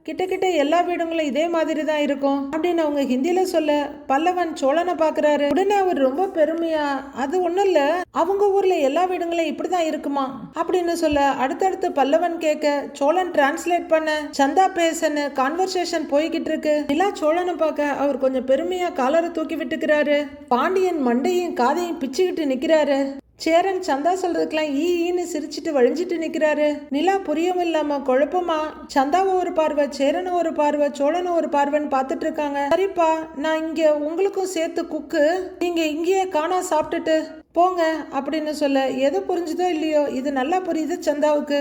கிட்ட எல்லா வீடுங்களும் இதே மாதிரி தான் இருக்கும் அப்படின்னு அவங்க ஹிந்தியில சொல்ல, பல்லவன் சோழனை பாக்குறாரு. உடனே அவர் ரொம்ப பெருமையா, அது ஒண்ணும் இல்ல, அவங்க ஊர்ல எல்லா வீடுங்களும் இப்படிதான் இருக்குமா அப்படின்னு சொல்ல, அடுத்தடுத்து பல்லவன் கேட்க சோழன் டிரான்ஸ்லேட் பண்ண, சந்தா பேசன்னு கான்வர்சேஷன் போய்கிட்டு இருக்கு. நிலா சோழனை பார்க்க அவர் கொஞ்சம் பெருமையா காலரை தூக்கி விட்டுக்கிறாரு. பாண்டியன் மண்டையும் காதையும் பிச்சுக்கிட்டு நிக்கிறாரு. சேரன் சந்தா சொல்றதுக்கெல்லாம் ஈன்னு சிரிச்சிட்டு வழிஞ்சிட்டு நிக்கிறாரு. நிலா புரியவும் இல்லாம குழப்பமா சந்தாவும் ஒரு பார்வை, சேரனும் ஒரு பார்வை, சோழனும் ஒரு பார்வைன்னு பார்த்துட்டு இருக்காங்க. சரிப்பா, நான் இங்க உங்களுக்கும் சேர்த்து குக்கு, நீங்க இங்கேயே காணா சாப்பிட்டுட்டு போங்க அப்படின்னு சொல்ல, எது புரிஞ்சுதோ இல்லையோ இது நல்லா புரியுது சந்தாவுக்கு.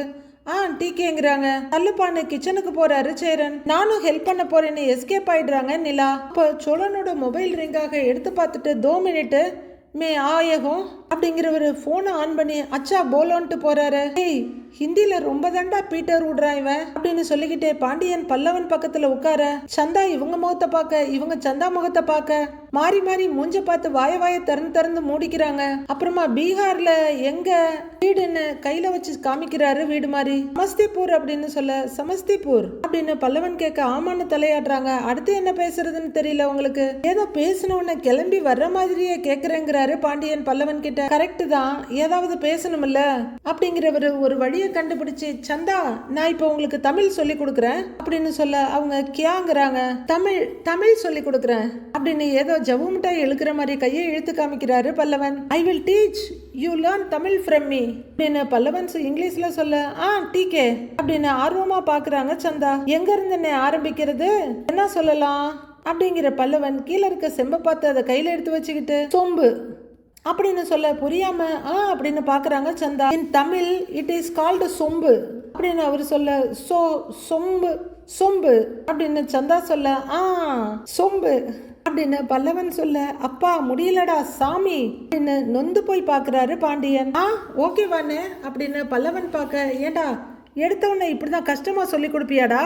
டீக்கேங்கிறாங்க. தள்ளுப்பான்னு கிச்சனுக்கு போறாரு சேரன். நானும் ஹெல்ப் பண்ண போறேன்னு எஸ்கேப் ஆயிடுறாங்க நிலா. இப்போ சோழனோட மொபைல் ரிங்காக எடுத்து பார்த்துட்டு 2 மினிட் மே ஆயகம் அப்படிங்கிறவரு போனை ஆன் பண்ணி அச்சா போலோன்ட்டு போறாரு. ஹிந்தில ரொம்ப தாண்டா பீட்டர் விடுறா இவன் அப்படின்னு சொல்லிக்கிட்டே பாண்டியன் பல்லவன் பக்கத்துல உட்கார, சந்தா இவங்க முகத்தை பார்க்க, இவங்க சந்தா முகத்தை பார்க்க, மாறி மூஞ்ச பார்த்து வாய திறந்து மூடிக்கிறாங்க. அப்புறமா பீகார்ல எங்க வீடுன்னு கையில வச்சு காமிக்கிறாரு வீடு மாதிரி. சமஸ்திபூர் அப்படின்னு சொல்ல, சமஸ்திபூர் அப்படின்னு பல்லவன் கேட்க, ஆமான்னு தலையாடுறாங்க. அடுத்து என்ன பேசுறதுன்னு தெரியல உங்களுக்கு, ஏதோ பேசணும்னு கிளம்பி வர்ற மாதிரியே கேக்குறேங்கிறாரு பாண்டியன் பல்லவன் கிட்ட. கரெக்ட் தான், ஏதாவது பேசணும்ல அப்படிங்கிறவரு ஒரு வழியை கண்டுபிடிச்சு, சந்தா நான் இப்ப உங்களுக்கு தமிழ் சொல்லி கொடுக்குறேன் அப்படின்னு சொல்ல, அவங்க கியாங்கிறாங்க. தமிழ் சொல்லி கொடுக்குறேன் அப்படின்னு ஏதோ ஜவ்வு மிட்டாய் இழுக்கிற மாதிரி கையை இழுத்து காமிக்கிறாரு Pallavan. I will teach you learn Tamil from me அப்படின்னு பல்லவன் இங்கிலீஷ்ல சொல்ல, டீகே அப்படின்னு ஆர்வமா பாக்குறாங்க சந்தா. எங்க இருந்து ஆரம்பிக்கிறது, என்ன சொல்லலாம் அப்படிங்கிற பல்லவன் கீழே இருக்க செம்ப பார்த்து அதை கையில எடுத்து வச்சுக்கிட்டு, சொம்பு அப்படின்னு சொல்ல புரியாம அப்படின்னு பாக்குறாங்க சந்தா. இன் தமிழ் இட் இஸ் கால்டு சொம்பு அப்படின்னு அவர் சொல்ல, சொம்பு அப்படின்னு சந்தா சொல்ல, சொம்பு அப்படின்னு பல்லவன் சொல்ல, அப்பா முடியலடா சாமி அப்படின்னு நொந்து போய் பாக்குறாரு பாண்டியன். ஓகேவானு அப்படின்னு பல்லவன் பார்க்க, ஏண்டா எடுத்தவன இப்படிதான் கஷ்டமா சொல்லி கொடுப்பியாடா,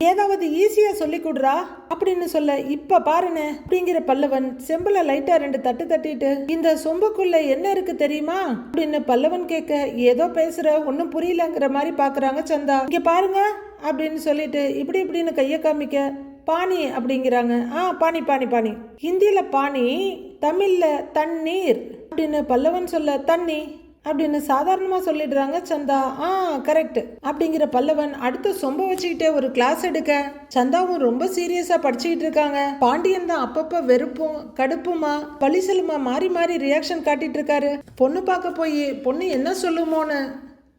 ஏதாவது ஈஸியா சொல்லி கொடுறா அப்படின்னு சொல்ல, இப்ப பாருன்னு அப்படிங்கிற பல்லவன் செம்புல லைட்டா 2 தட்டு தட்டிட்டு, இந்த சொம்புக்குள்ள என்ன இருக்கு தெரியுமா அப்படின்னு பல்லவன் கேட்க, ஏதோ பேசுற ஒன்னும் புரியலங்கிற மாதிரி பாக்குறாங்க சந்தா. இங்க பாருங்க அப்படின்னு சொல்லிட்டு இப்படின்னு கைய காமிக்க, பானி அப்படிங்கிறாங்க. பானி ஹிந்தியில பானி, தமிழ்ல தண்ணீர் அப்படின்னு பல்லவன் சொல்ல, தண்ணி அப்படின்னு சாதாரணமா சொல்லிடுறாங்க சந்தா. கரெக்ட் அப்படிங்கிற பல்லவன் அடுத்த சொம்ப வச்சுக்கிட்டே ஒரு கிளாஸ் எடுக்க, சந்தாவும் ரொம்ப சீரியஸா படிச்சுக்கிட்டு இருக்காங்க. பாண்டியன் தான் அப்பப்ப வெறுப்பும் கடுப்புமா பழிசலுமா மாறி ரியாக்ஷன் காட்டிட்டு இருக்காரு. பொண்ணு பார்க்க போய் பொண்ணு என்ன சொல்லுமோன்னு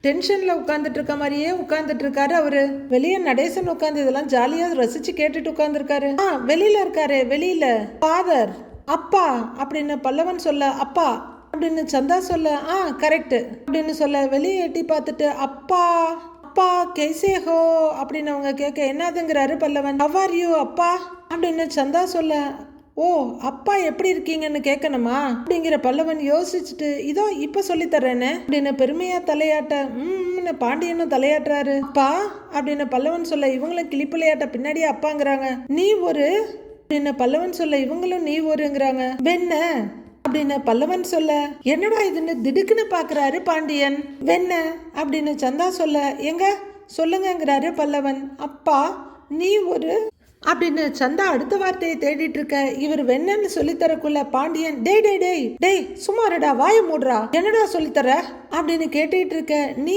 டென்ஷன்ல உட்கார்ந்துட்டு இருக்க மாதிரியே உட்கார்ந்துட்டு இருக்காரு அவரு. வெளியே நடேசன் உட்கார்ந்து இதெல்லாம் ஜாலியா ரசிச்சு கேட்டுட்டு உட்கார்ந்துருக்காரு. வெளியில இருக்காரு, வெளியில. ஃபாதர், அப்பா அப்படின்னு பல்லவன் சொல்ல, அப்பா அப்படின்னு சந்தா சொல்ல, கரெக்ட் அப்படின்னு சொல்ல, வெளியே எட்டி பார்த்துட்டு அப்பா அப்பா கேசே ஹோ அப்படின்னு அவங்க கேட்க என்னதுங்கிறாரு பல்லவன். ஹவ் ஆர் யூ அப்பா அப்படின்னு சந்தா சொல்ல, ஓ அப்பா எப்படி இருக்கீங்கன்னு கேட்கணுமா அப்படிங்கிற பல்லவன் யோசிச்சுட்டு, இதோ இப்ப சொல்லித்தர்றேன்னு அப்படின்னு பெருமையா தலையாட்ட பாண்டியனும் தலையாட்டுறாரு. அப்பா அப்படின்னு பல்லவன் சொல்ல, இவங்களும் கிளிப்பிள்ளையாட்ட பின்னாடியே அப்பாங்கிறாங்க. நீ ஒரு அப்படின்னு பல்லவன் சொல்ல, இவங்களும் நீ ஒருங்கிறாங்க. வெண்ண அப்படின்னு பல்லவன் சொல்ல, என்னடா இதுன்னு திடுக்குன்னு பாக்குறாரு பாண்டியன். வெண்ண அப்படின்னு சந்தா சொல்ல, எங்க சொல்லுங்கிறாரு பல்லவன். அப்பா நீ ஒரு அப்படின்னு சந்தா அடுத்த வார்த்தையை தேடிட்டு இருக்க, இவர் வெண்ணன்னு சொல்லித்தரக்குள்ள பாண்டியன், டேய் டேய் டேய் டேய் சும்மாடா வாய மூடுறா, என்னடா சொல்லித்தர அப்படின்னு கேட்டுட்டு இருக்க, நீ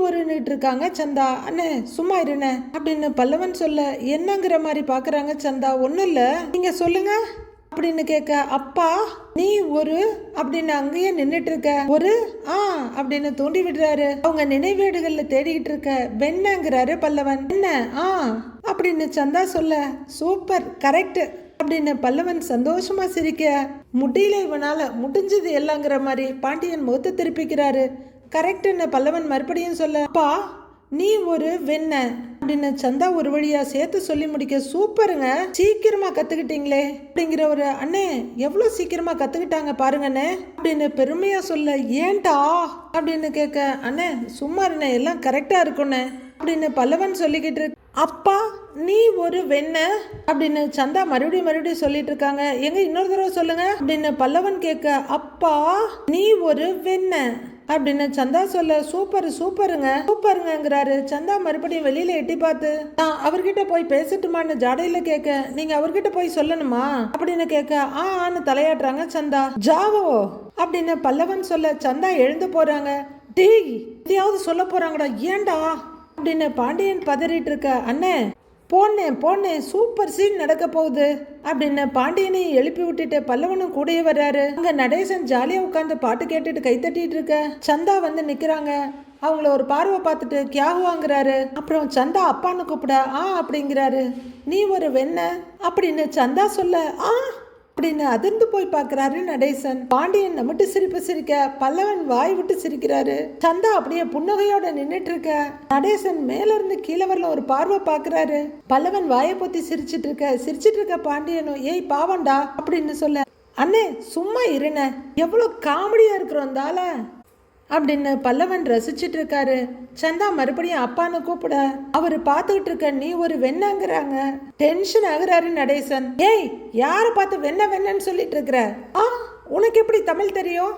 ஒருன்னுட்டு இருக்காங்க சந்தா. அண்ணே சும்மா இருண்ண அப்படின்னு பல்லவன் சொல்ல, என்னங்கிற மாதிரி பாக்குறாங்க சந்தா. ஒன்னும் இல்ல, நீங்க சொல்லுங்க அப்படின்னு கேட்க, அப்பா நீ ஒரு அப்படின்னு அங்கேயே நின்னுட்டு இருக்க, ஒரு அப்படின்னு தூண்டி விடுறாரு. அவங்க நினைவேடுகள்ல தேடிக்கிட்டு இருக்க வெண்ணங்கிறாரு பல்லவன். என்ன அப்படின்னு சந்தா சொல்ல, சூப்பர் கரெக்ட் அப்படின்னு பல்லவன் சந்தோஷமா சிரிக்க, முடியல இவனால முடிஞ்சது எல்லாங்கிற மாதிரி பாண்டியன் முகத்தை திருப்பிக்கிறாரு. கரெக்ட்னு பல்லவன் மறுபடியும் சொல்ல, அப்பா நீ ஒரு வெண்ண அப்படின்னு சந்தா ஒரு வழியா சேர்த்து சொல்லி முடிக்க, சூப்பருங்க சீக்கிரமா கத்துக்கிட்டீங்களே அப்படிங்கிற ஒரு, அண்ணே எவ்வளவு சீக்கிரமா கத்துக்கிட்டாங்க பாருங்கண்ணே அப்படின்னு பெருமையா சொல்ல, ஏன்டா அப்படின்னு கேட்க, அண்ணே சும்மா இருண்ணே எல்லாம் கரெக்டா இருக்குண்ணே அப்படின்னு பல்லவன் சொல்லிக்கிட்டு இருக்கு. அப்பா நீ ஒரு வெண்ண அப்படின்னு சந்தா மறுபடியும் சொல்லிட்டு இருக்காங்க. எங்க இன்னொரு தடவை சொல்லுங்க அப்படின்னு பல்லவன் கேட்க, அப்பா நீ ஒரு வெண்ண அப்படின்னு சந்தா சொல்ல, சூப்பருங்கிறாரு. சந்தா மறுபடியும் வெளியில எட்டி பார்த்து, நான் அவர்கிட்ட போய் பேசட்டுமான்னு ஜாடையில கேட்க, நீங்க அவர்கிட்ட போய் சொல்லணுமா அப்படின்னு கேட்க, ஆன்னு தலையாட்டுறாங்க சந்தா. ஜாவோ அப்படின்னு பல்லவன் சொல்ல, சந்தா எழுந்து போறாங்க. டேய் இதையாவது சொல்ல போறாங்கடா, ஏண்டா அப்படின்னு பாண்டியன் பதறிட்டு இருக்க, அண்ணே போனேன் சூப்பர் சீன் நடக்க போகுது அப்படின்னு பாண்டியனையும் எழுப்பி விட்டுட்டு பல்லவனும் கூடயே வர்றாரு. அங்க நடேசன் ஜாலியா உட்காந்து பாட்டு கேட்டுட்டு கை தட்டிட்டு இருக்க, சந்தா வந்து நிக்கிறாங்க. அவங்கள ஒரு பார்வை பார்த்துட்டு கியாகுவாங்கிறாரு. அப்புறம் சந்தா அப்பான்னு கூப்பிட அப்படிங்கிறாரு. நீ ஒரு வெண்ண அப்படின்னு சந்தா சொல்ல, அப்படின்னு அதிர்ந்து போய் பார்க்கறாரு நடேசன். பாண்டியன் நம்மட்டு சிரிப்பு சிரிக்க பல்லவன் வாய் விட்டு சிரிக்கிறாரு. சந்தா அப்படியே புன்னகையோட நின்னுட்டு இருக்க, நடேசன் மேல இருந்து கீழே வரல ஒரு பார்வை பார்க்கறாரு. பல்லவன் வாயை பொத்தி சிரிச்சிட்டு இருக்க பாண்டியனும், ஏய் பாவண்டா அப்படின்னு சொல்ல, அண்ணே சும்மா இருன எவ்வளவு காமெடியா இருக்கிறோம் தால அப்படின்னு பல்லவன் ரசிச்சிட்டு இருக்காரு. சந்தா மறுபடியும் அப்பான்னு கூப்பிட அவரு பார்த்துக்கிட்டு இருக்க, நீ ஒரு வெண்ணங்கிறாங்க. டென்ஷன் ஆகுறாரு நடேசன். ஏய் யார பார்த்து வெண்ணன்னு சொல்லிட்டு இருக்கிற? உனக்கு எப்படி தமிழ் தெரியும்?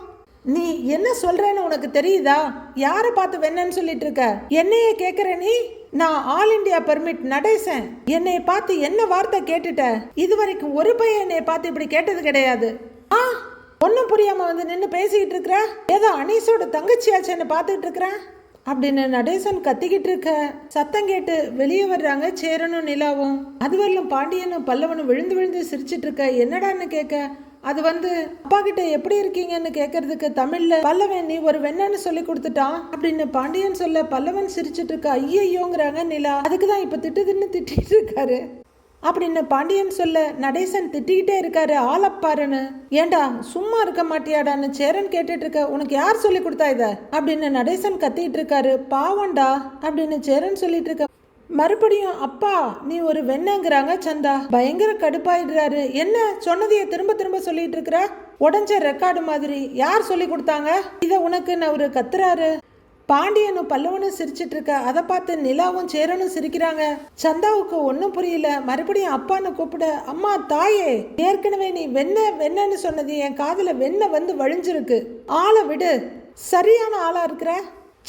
நீ என்ன சொல்றேன்னு உனக்கு தெரியுதா? யார பார்த்து வெண்ணன்னு சொல்லிட்டு இருக்க? என்னையே கேக்குற நீ? நான் ஆல் இண்டியா பெர்மிட் நடேசன். என்னைய பார்த்து என்ன வார்த்தை கேட்டுட்ட? இதுவரைக்கும் ஒரு பையன் என்னைய பார்த்து இப்படி கேட்டது கிடையாது. ஒன்னும் புரியாம வந்து நின்று பேசிக்கிட்டு இருக்கிற, ஏதோ அனீஸோட தங்கச்சியாச்சேன்னு பார்த்துட்டு இருக்கிறேன் அப்படின்னு நடேசன் கத்திக்கிட்டு இருக்க சத்தம் கேட்டு வெளியே வர்றாங்க சேரனும் நிலாவும். அதுவரையிலும் பாண்டியனும் பல்லவனும் விழுந்து சிரிச்சிட்டு இருக்க, என்னடான்னு கேட்க, அது வந்து அப்பா கிட்ட எப்படி இருக்கீங்கன்னு கேட்கறதுக்கு தமிழ்ல பல்லவன் நீ ஒரு வெண்ணன்னு சொல்லி கொடுத்துட்டான் அப்படின்னு பாண்டியன் சொல்ல, பல்லவன் சிரிச்சிட்டு இருக்க, ஐயோங்கிறாங்க நிலா. அதுக்குதான் இப்ப திட்டிட்டு இருக்காரு அப்படின்னு பாண்டியன் சொல்ல, நடேசன் திட்டிக்கிட்டே இருக்காரு ஆளப்பாருன்னு. ஏண்டா சும்மா இருக்க மாட்டியாடான்னு சேரன் கேட்டுட்டு இருக்க, உனக்கு யார் சொல்லி கொடுத்தா இத அப்படின்னு நடேசன் கத்திட்டு இருக்காரு. பாவண்டா அப்படின்னு சேரன் சொல்லிட்டு இருக்க, மறுபடியும் அப்பா நீ ஒரு வெண்ணங்கிறாங்க சந்தா. பயங்கர கடுப்பாயிடுறாரு. என்ன சொன்னதைய திரும்ப சொல்லிட்டு இருக்கிற, உடஞ்ச ரெக்கார்டு மாதிரி. யார் சொல்லி கொடுத்தாங்க இத உனக்குன்னு அவரு கத்துறாரு. பாண்டியனும் பல்லவனும் சிரிச்சிட்டு இருக்க, அதை பார்த்து நிலாவும் சேரனும் சிரிக்கிறாங்க. சந்தாவுக்கு ஒன்னும் புரியல. மறுபடியும் அப்பான்னு கூப்பிட, அம்மா தாயே ஏற்கனவே நீ வெண்ணன்னு சொன்னது என் காதுல வெண்ண வந்து வழிஞ்சிருக்கு. ஆளை விடு, சரியான ஆளா இருக்கிற.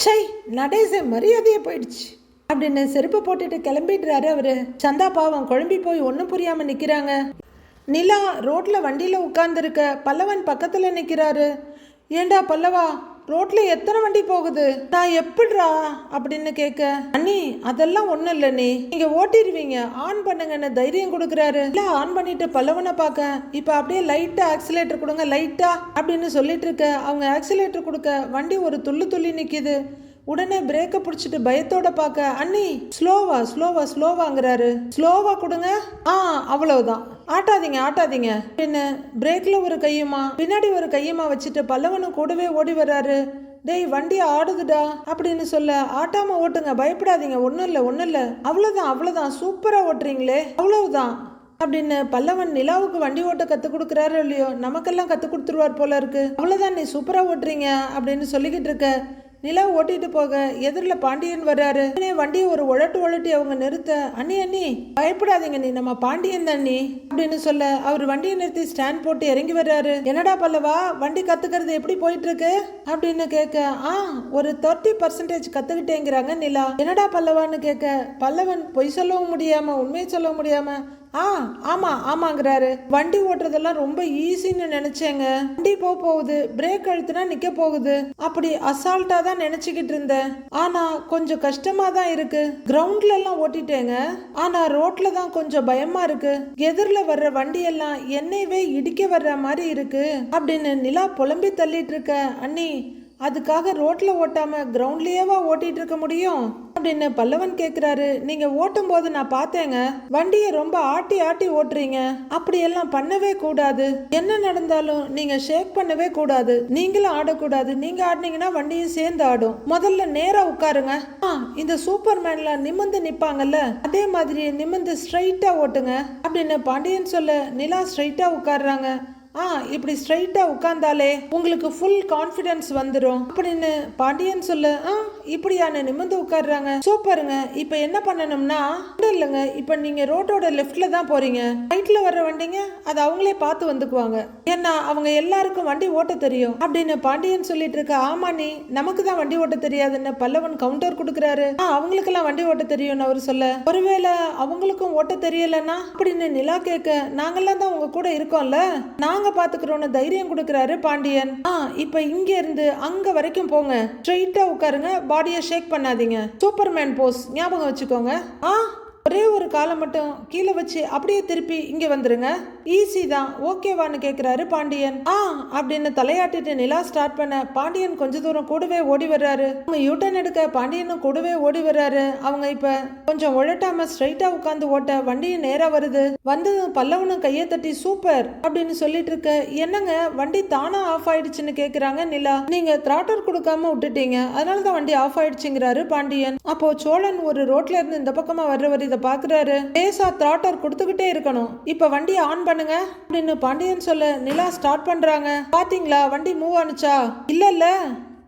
சை நடேசன் மரியாதையே போயிடுச்சு அப்படின்னு செருப்பு போட்டுட்டு கிளம்பிடுறாரு அவரு. சந்தா பாவம் குழம்பி போய் ஒன்னும் புரியாம நிக்கிறாங்க. நிலா ரோட்ல வண்டியில உட்கார்ந்துருக்க, பல்லவன் பக்கத்துல நிக்கிறாரு. ஏண்டா பல்லவா ரோட்ல எத்தனை வண்டி போகுது, நான் எப்படிரா அப்படின்னு கேட்க, அண்ணி அதெல்லாம் ஒண்ணும் இல்ல, நீங்க ஓட்டிடுவீங்க, ஆன் பண்ணுங்கன்னு தைரியம் கொடுக்குறாரு. இல்ல ஆன் பண்ணிட்டு பல்லவனை பார்க்க, இப்ப அப்படியே லைட்டா ஆக்சிலேட்டர் கொடுங்க லைட்டா அப்படின்னு சொல்லிட்டு இருக்க. அவங்க ஆக்சிலேட்டர் கொடுக்க வண்டி ஒரு துள்ளி நிக்குது. உடனே பிரேக்கை பிடிச்சிட்டு பயத்தோட பார்க்க அண்ணி ஸ்லோவாங்கிறாரு. ஸ்லோவா கொடுங்க. அவ்வளவுதான், ஆட்டாதீங்க ஆட்டாதீங்க என்ன. பிரேக்ல ஒரு கையுமா பின்னாடி ஒரு கையுமா வச்சுட்டு பல்லவனும் கூடவே ஓடி வர்றாரு. டேய் வண்டி ஆடுதுடா அப்படின்னு சொல்ல, ஆட்டாம ஓட்டுங்க, பயப்படாதீங்க, ஒன்றும் இல்லை, அவ்வளோதான் சூப்பரா ஓட்டுறீங்களே, அவ்வளவுதான் அப்படின்னு பல்லவன் நிலாவுக்கு வண்டி ஓட்ட கற்றுக் கொடுக்குறாரு இல்லையோ, நமக்கெல்லாம் கற்றுக் கொடுத்துருவார் போல இருக்கு. அவ்வளோதான், நீ சூப்பரா ஓட்டுறீங்க அப்படின்னு சொல்லிக்கிட்டு இருக்க. நிலா ஓட்டிட்டு போக எதிரில் பாண்டியன் வர்றாரு. வண்டியை ஒரு உழட்டி அவங்க நிறுத்த, அண்ணி பயப்படாதீங்க, நீ நம்ம பாண்டியன் தான் நீ அப்படின்னு சொல்ல, அவர் வண்டியை நிறுத்தி ஸ்டாண்ட் போட்டு இறங்கி வர்றாரு. என்னடா பல்லவா, வண்டி கத்துக்கிறது எப்படி போயிட்டு இருக்கு அப்படின்னு கேட்க, ஒரு 30% கத்துக்கிட்டேங்கிறாங்க நிலா. என்னடா பல்லவான்னு கேட்க, பல்லவன் பொய் சொல்லவும் முடியாம உண்மையை சொல்ல முடியாம ஆமாங்கிறாரு. வண்டி ஓட்டுறதெல்லாம் ரொம்ப ஈஸின்னு நினைச்சேங்க, வண்டி போகுது, பிரேக் அழுத்தினா நிக்க போகுது, அப்படி அசால்ட்டா தான் நினைச்சுக்கிட்டு இருந்தேன். ஆனா கொஞ்சம் கஷ்டமா தான் இருக்கு. கிரவுண்ட்ல எல்லாம் ஓட்டிட்டேங்க, ஆனா ரோட்ல தான் கொஞ்சம் பயமா இருக்கு. எதிரில் வர்ற வண்டி எல்லாம் என்னையவே இடிக்க வர்ற மாதிரி இருக்கு அப்படின்னு நிலா புலம்பி தள்ளிட்டு இருக்க. அண்ணி, அதுக்காக ரோட்ல ஓட்டாம கிரவுண்ட்லயேவா ஓட்டிட்டு இருக்க முடியும் அப்படின்னு பல்லவன் கேக்குறாரு. நீங்க ஓட்டும் போது நான் பார்த்தேங்க, வண்டியை ரொம்ப ஆட்டி ஓட்டுறீங்க, அப்படியெல்லாம் பண்ணவே கூடாது. என்ன நடந்தாலும் நீங்க ஷேக் பண்ணவே கூடாது, நீங்களும் ஆடக்கூடாது. நீங்க ஆடினீங்கன்னா வண்டியும் சேர்ந்து ஆடும். முதல்ல நேரா உட்காருங்க. இந்த சூப்பர்மேன்ல நிமிர்ந்து நிப்பாங்கல்ல, அதே மாதிரி நிமிர்ந்து ஸ்ட்ரைட்டா ஓட்டுங்க அப்படின்னு பாண்டியன் சொல்ல, நிலா ஸ்ட்ரைட்டா உட்கார்றாங்க. இப்படி ஸ்ட்ரைட்டா உட்கார்ந்தாலே உங்களுக்கு ஃபுல் கான்ஃபிடன்ஸ் வந்துடும் அப்படின்னு பாண்டியன் சொல்ல, இப்படியான நிமிர்ந்து உட்கார்றாங்க. சூப்பருங்க. இப்ப என்ன பண்ணணும்னா, இல்லைங்க, இப்ப நீங்க ரோட்டோட லெஃப்ட்ல தான் போறீங்க. ரைட்ல வர்ற வண்டிங்க அது அவங்களே பார்த்து வந்துக்குவாங்க, ஏன்னா அவங்க எல்லாருக்கும் வண்டி ஓட்ட தெரியும் அப்படின்னு பாண்டியன் சொல்லிட்டு இருக்க. ஆமா நீ, நமக்கு தான் வண்டி ஓட்ட தெரியாதுன்னு பல்லவன் கவுண்டர் கொடுக்குறாரு. அவங்களுக்கெல்லாம் வண்டி ஓட்ட தெரியும்னு அவர் சொல்ல, ஒருவேளை அவங்களுக்கும் ஓட்ட தெரியலன்னா அப்படின்னு நிலா கேட்க, நாங்கெல்லாம் தான் உங்க கூட இருக்கோம்ல, நாங்க பாத்துக்கிறோம்னு தைரியம் கொடுக்கிறாரு பாண்டியன். இப்ப இங்க இருந்து அங்க வரைக்கும் போங்க, ஸ்ட்ரைட்டா உட்காருங்க, பாடியை ஷேக் பண்ணாதீங்க, சூப்பர்மேன் போஸ் ஞாபகம் வச்சுக்கோங்க. ஒரே ஒரு காலை மட்டும் கீழே வச்சு அப்படியே திருப்பி இங்க வந்துருங்க, ஈஸி தான், ஓகேவான்னு கேக்குறாரு பாண்டியன். அப்படின்னு தலையாட்டிட்டு நிலா ஸ்டார்ட் பண்ண, பாண்டியன் கொஞ்ச தூரம் கூடவே ஓடி வர்றாரு. அவங்க யூட்டர்ன் எடுக்க பாண்டியனும் கூடவே ஓடி வர்றாரு. அவங்க இப்ப கொஞ்சம் உழட்டாம ஸ்ட்ரைட்டா உட்காந்து ஓட்ட வண்டியும் நேரா வருது. வந்ததும் பல்லவனும் கையை தட்டி சூப்பர் அப்படின்னு சொல்லிட்டு இருக்க. என்னங்க வண்டி தானா ஆஃப் ஆயிடுச்சுன்னு கேக்குறாங்க நிலா. நீங்க த்ராட்டர் கொடுக்காம விட்டுட்டீங்க, அதனாலதான் வண்டி ஆஃப் ஆயிடுச்சுங்கிறாரு பாண்டியன். அப்போ சோழன் ஒரு ரோட்ல இருந்து இந்த பக்கமா வர்றவர் பாக்குறாரு. லேசா த்ராட்டர் கொடுத்துக்கிட்டே இருக்கணும், இப்ப வண்டியை ஆன் பண்ணுங்க அப்படின்னு பாண்டியன் சொல்ல, நிலா ஸ்டார்ட் பண்றாங்க. பாத்தீங்களா வண்டி மூவ் ஆனுச்சா? இல்ல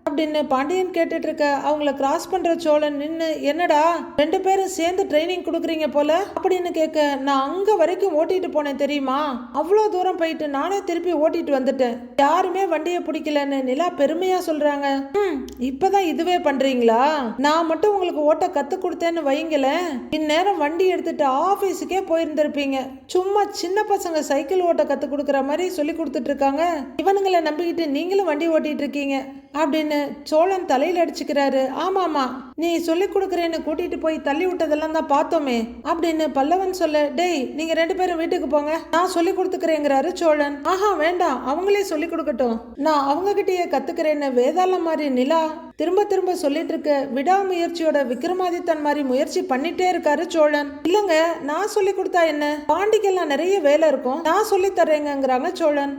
அப்படின்னு பாண்டியன் கேட்டுட்டு இருக்க. அவங்கள கிராஸ் பண்ற சோழன் நின்னு, என்னடா 2 பேரும் சேர்ந்து ட்ரைனிங் கொடுக்குறீங்க போல அப்படின்னு கேட்க, நான் அங்க வரைக்கும் ஓட்டிட்டு போனேன் தெரியுமா, அவ்வளோ தூரம் போயிட்டு நானே திருப்பி ஓட்டிட்டு வந்துட்டேன், யாருமே வண்டியை பிடிக்கலன்னு நிலா பெருமையா சொல்றாங்க. இப்பதான் இதுவே பண்றீங்களா? நான் மட்டும் உங்களுக்கு ஓட்ட கத்து கொடுத்தேன்னு வைங்களேன், இந்நேரம் வண்டி எடுத்துட்டு ஆபீஸுக்கே போயிருந்திருப்பீங்க. சும்மா சின்ன பசங்க சைக்கிள் ஓட்ட கத்து கொடுக்குற மாதிரி சொல்லி கொடுத்துட்டு இருக்காங்க, இவனுங்களை நம்பிக்கிட்டு நீங்களும் வண்டி ஓட்டிட்டு இருக்கீங்க அப்படின்னு சோழன் தலையில அடிச்சுக்கிறாரு. ஆமாமா, நீ சொல்லி கொடுக்குறேன்னு கூட்டிட்டு போய் தள்ளி விட்டதெல்லாம் தான் பார்த்தோமே அப்படின்னு பல்லவன் சொல்ல, டேய் நீங்க 2 பேரும் வீட்டுக்கு போங்க, நான் சொல்லி கொடுத்துக்கிறேங்கிறாரு சோழன். வேண்டாம், அவங்களே சொல்லி கொடுக்கட்டும், நான் அவங்க கிட்டயே கத்துக்கிறேன்னு வேதாளம் மாதிரி நிலா திரும்ப சொல்லிட்டு இருக்க. விடாமுயற்சியோட விக்ரமாதித்தன் மாதிரி முயற்சி பண்ணிட்டே இருக்காரு சோழன். இல்லங்க, நான் சொல்லி கொடுத்தா என்ன, பாண்டிக்கெல்லாம் நிறைய வேலை இருக்கும், நான் சொல்லி தர்றேங்கிறாங்க சோழன்.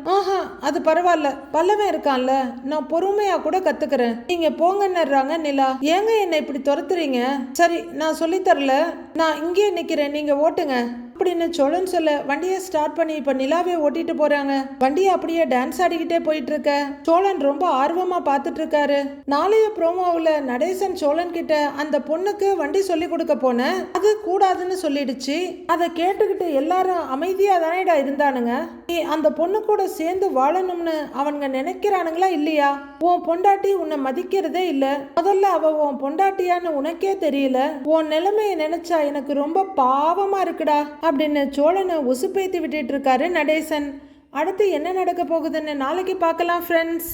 அது பரவாயில்ல, பல்லவன் இருக்கான்ல, நான் பொறுமையா கூட கத்துக்கிறேன், நீங்க போங்கன்னுறாங்க நிலா. ஏங்க என்ன இப்படி துரத்துறீங்க? சரி, நான் சொல்லி தரல, நான் இங்கே நிக்கிறேன், நீங்க ஓட்டுங்க அப்படின்னு சோழன் சொல்ல, வண்டியை ஸ்டார்ட் பண்ணி இப்ப நிலாவே ஓட்டிட்டு போறாங்க. வண்டியை அப்படியே டான்ஸ் ஆடிக்கிட்டே போயிட்டு இருக்க. சோழன் ரொம்ப ஆர்வமா பாத்துட்டு இருக்காரு. நாளைய ப்ரோமோவில் நடேசன் சோழன் கிட்ட அந்த பொண்ணுக்கு வண்டி சொல்லி கொடுக்க போன, அது கூடாதுன்னு சொல்லிடுச்சு, அதை கேட்டுக்கிட்டு எல்லாரும் அமைதியா தானேடா இருந்தானுங்க, நீ அந்த பொண்ணு கூட சேர்ந்து வாழணும்னு அவனுங்க நினைக்கிறானுங்களா இல்லையா? உன் பொண்டாட்டி உன்னை மதிக்கிறதே இல்ல, முதல்ல அவ உன் பொண்டாட்டியான்னு உனக்கே தெரியல, உன் நிலைமையை நினைச்சா எனக்கு ரொம்ப பாவமா இருக்குடா அப்படின்னு சோழனை உசுப்பேத்தி விட்டுட்டு இருக்காரு நடேசன். அடுத்து என்ன நடக்க போகுதுன்னு நாளைக்கு பார்க்கலாம் ஃப்ரெண்ட்ஸ்.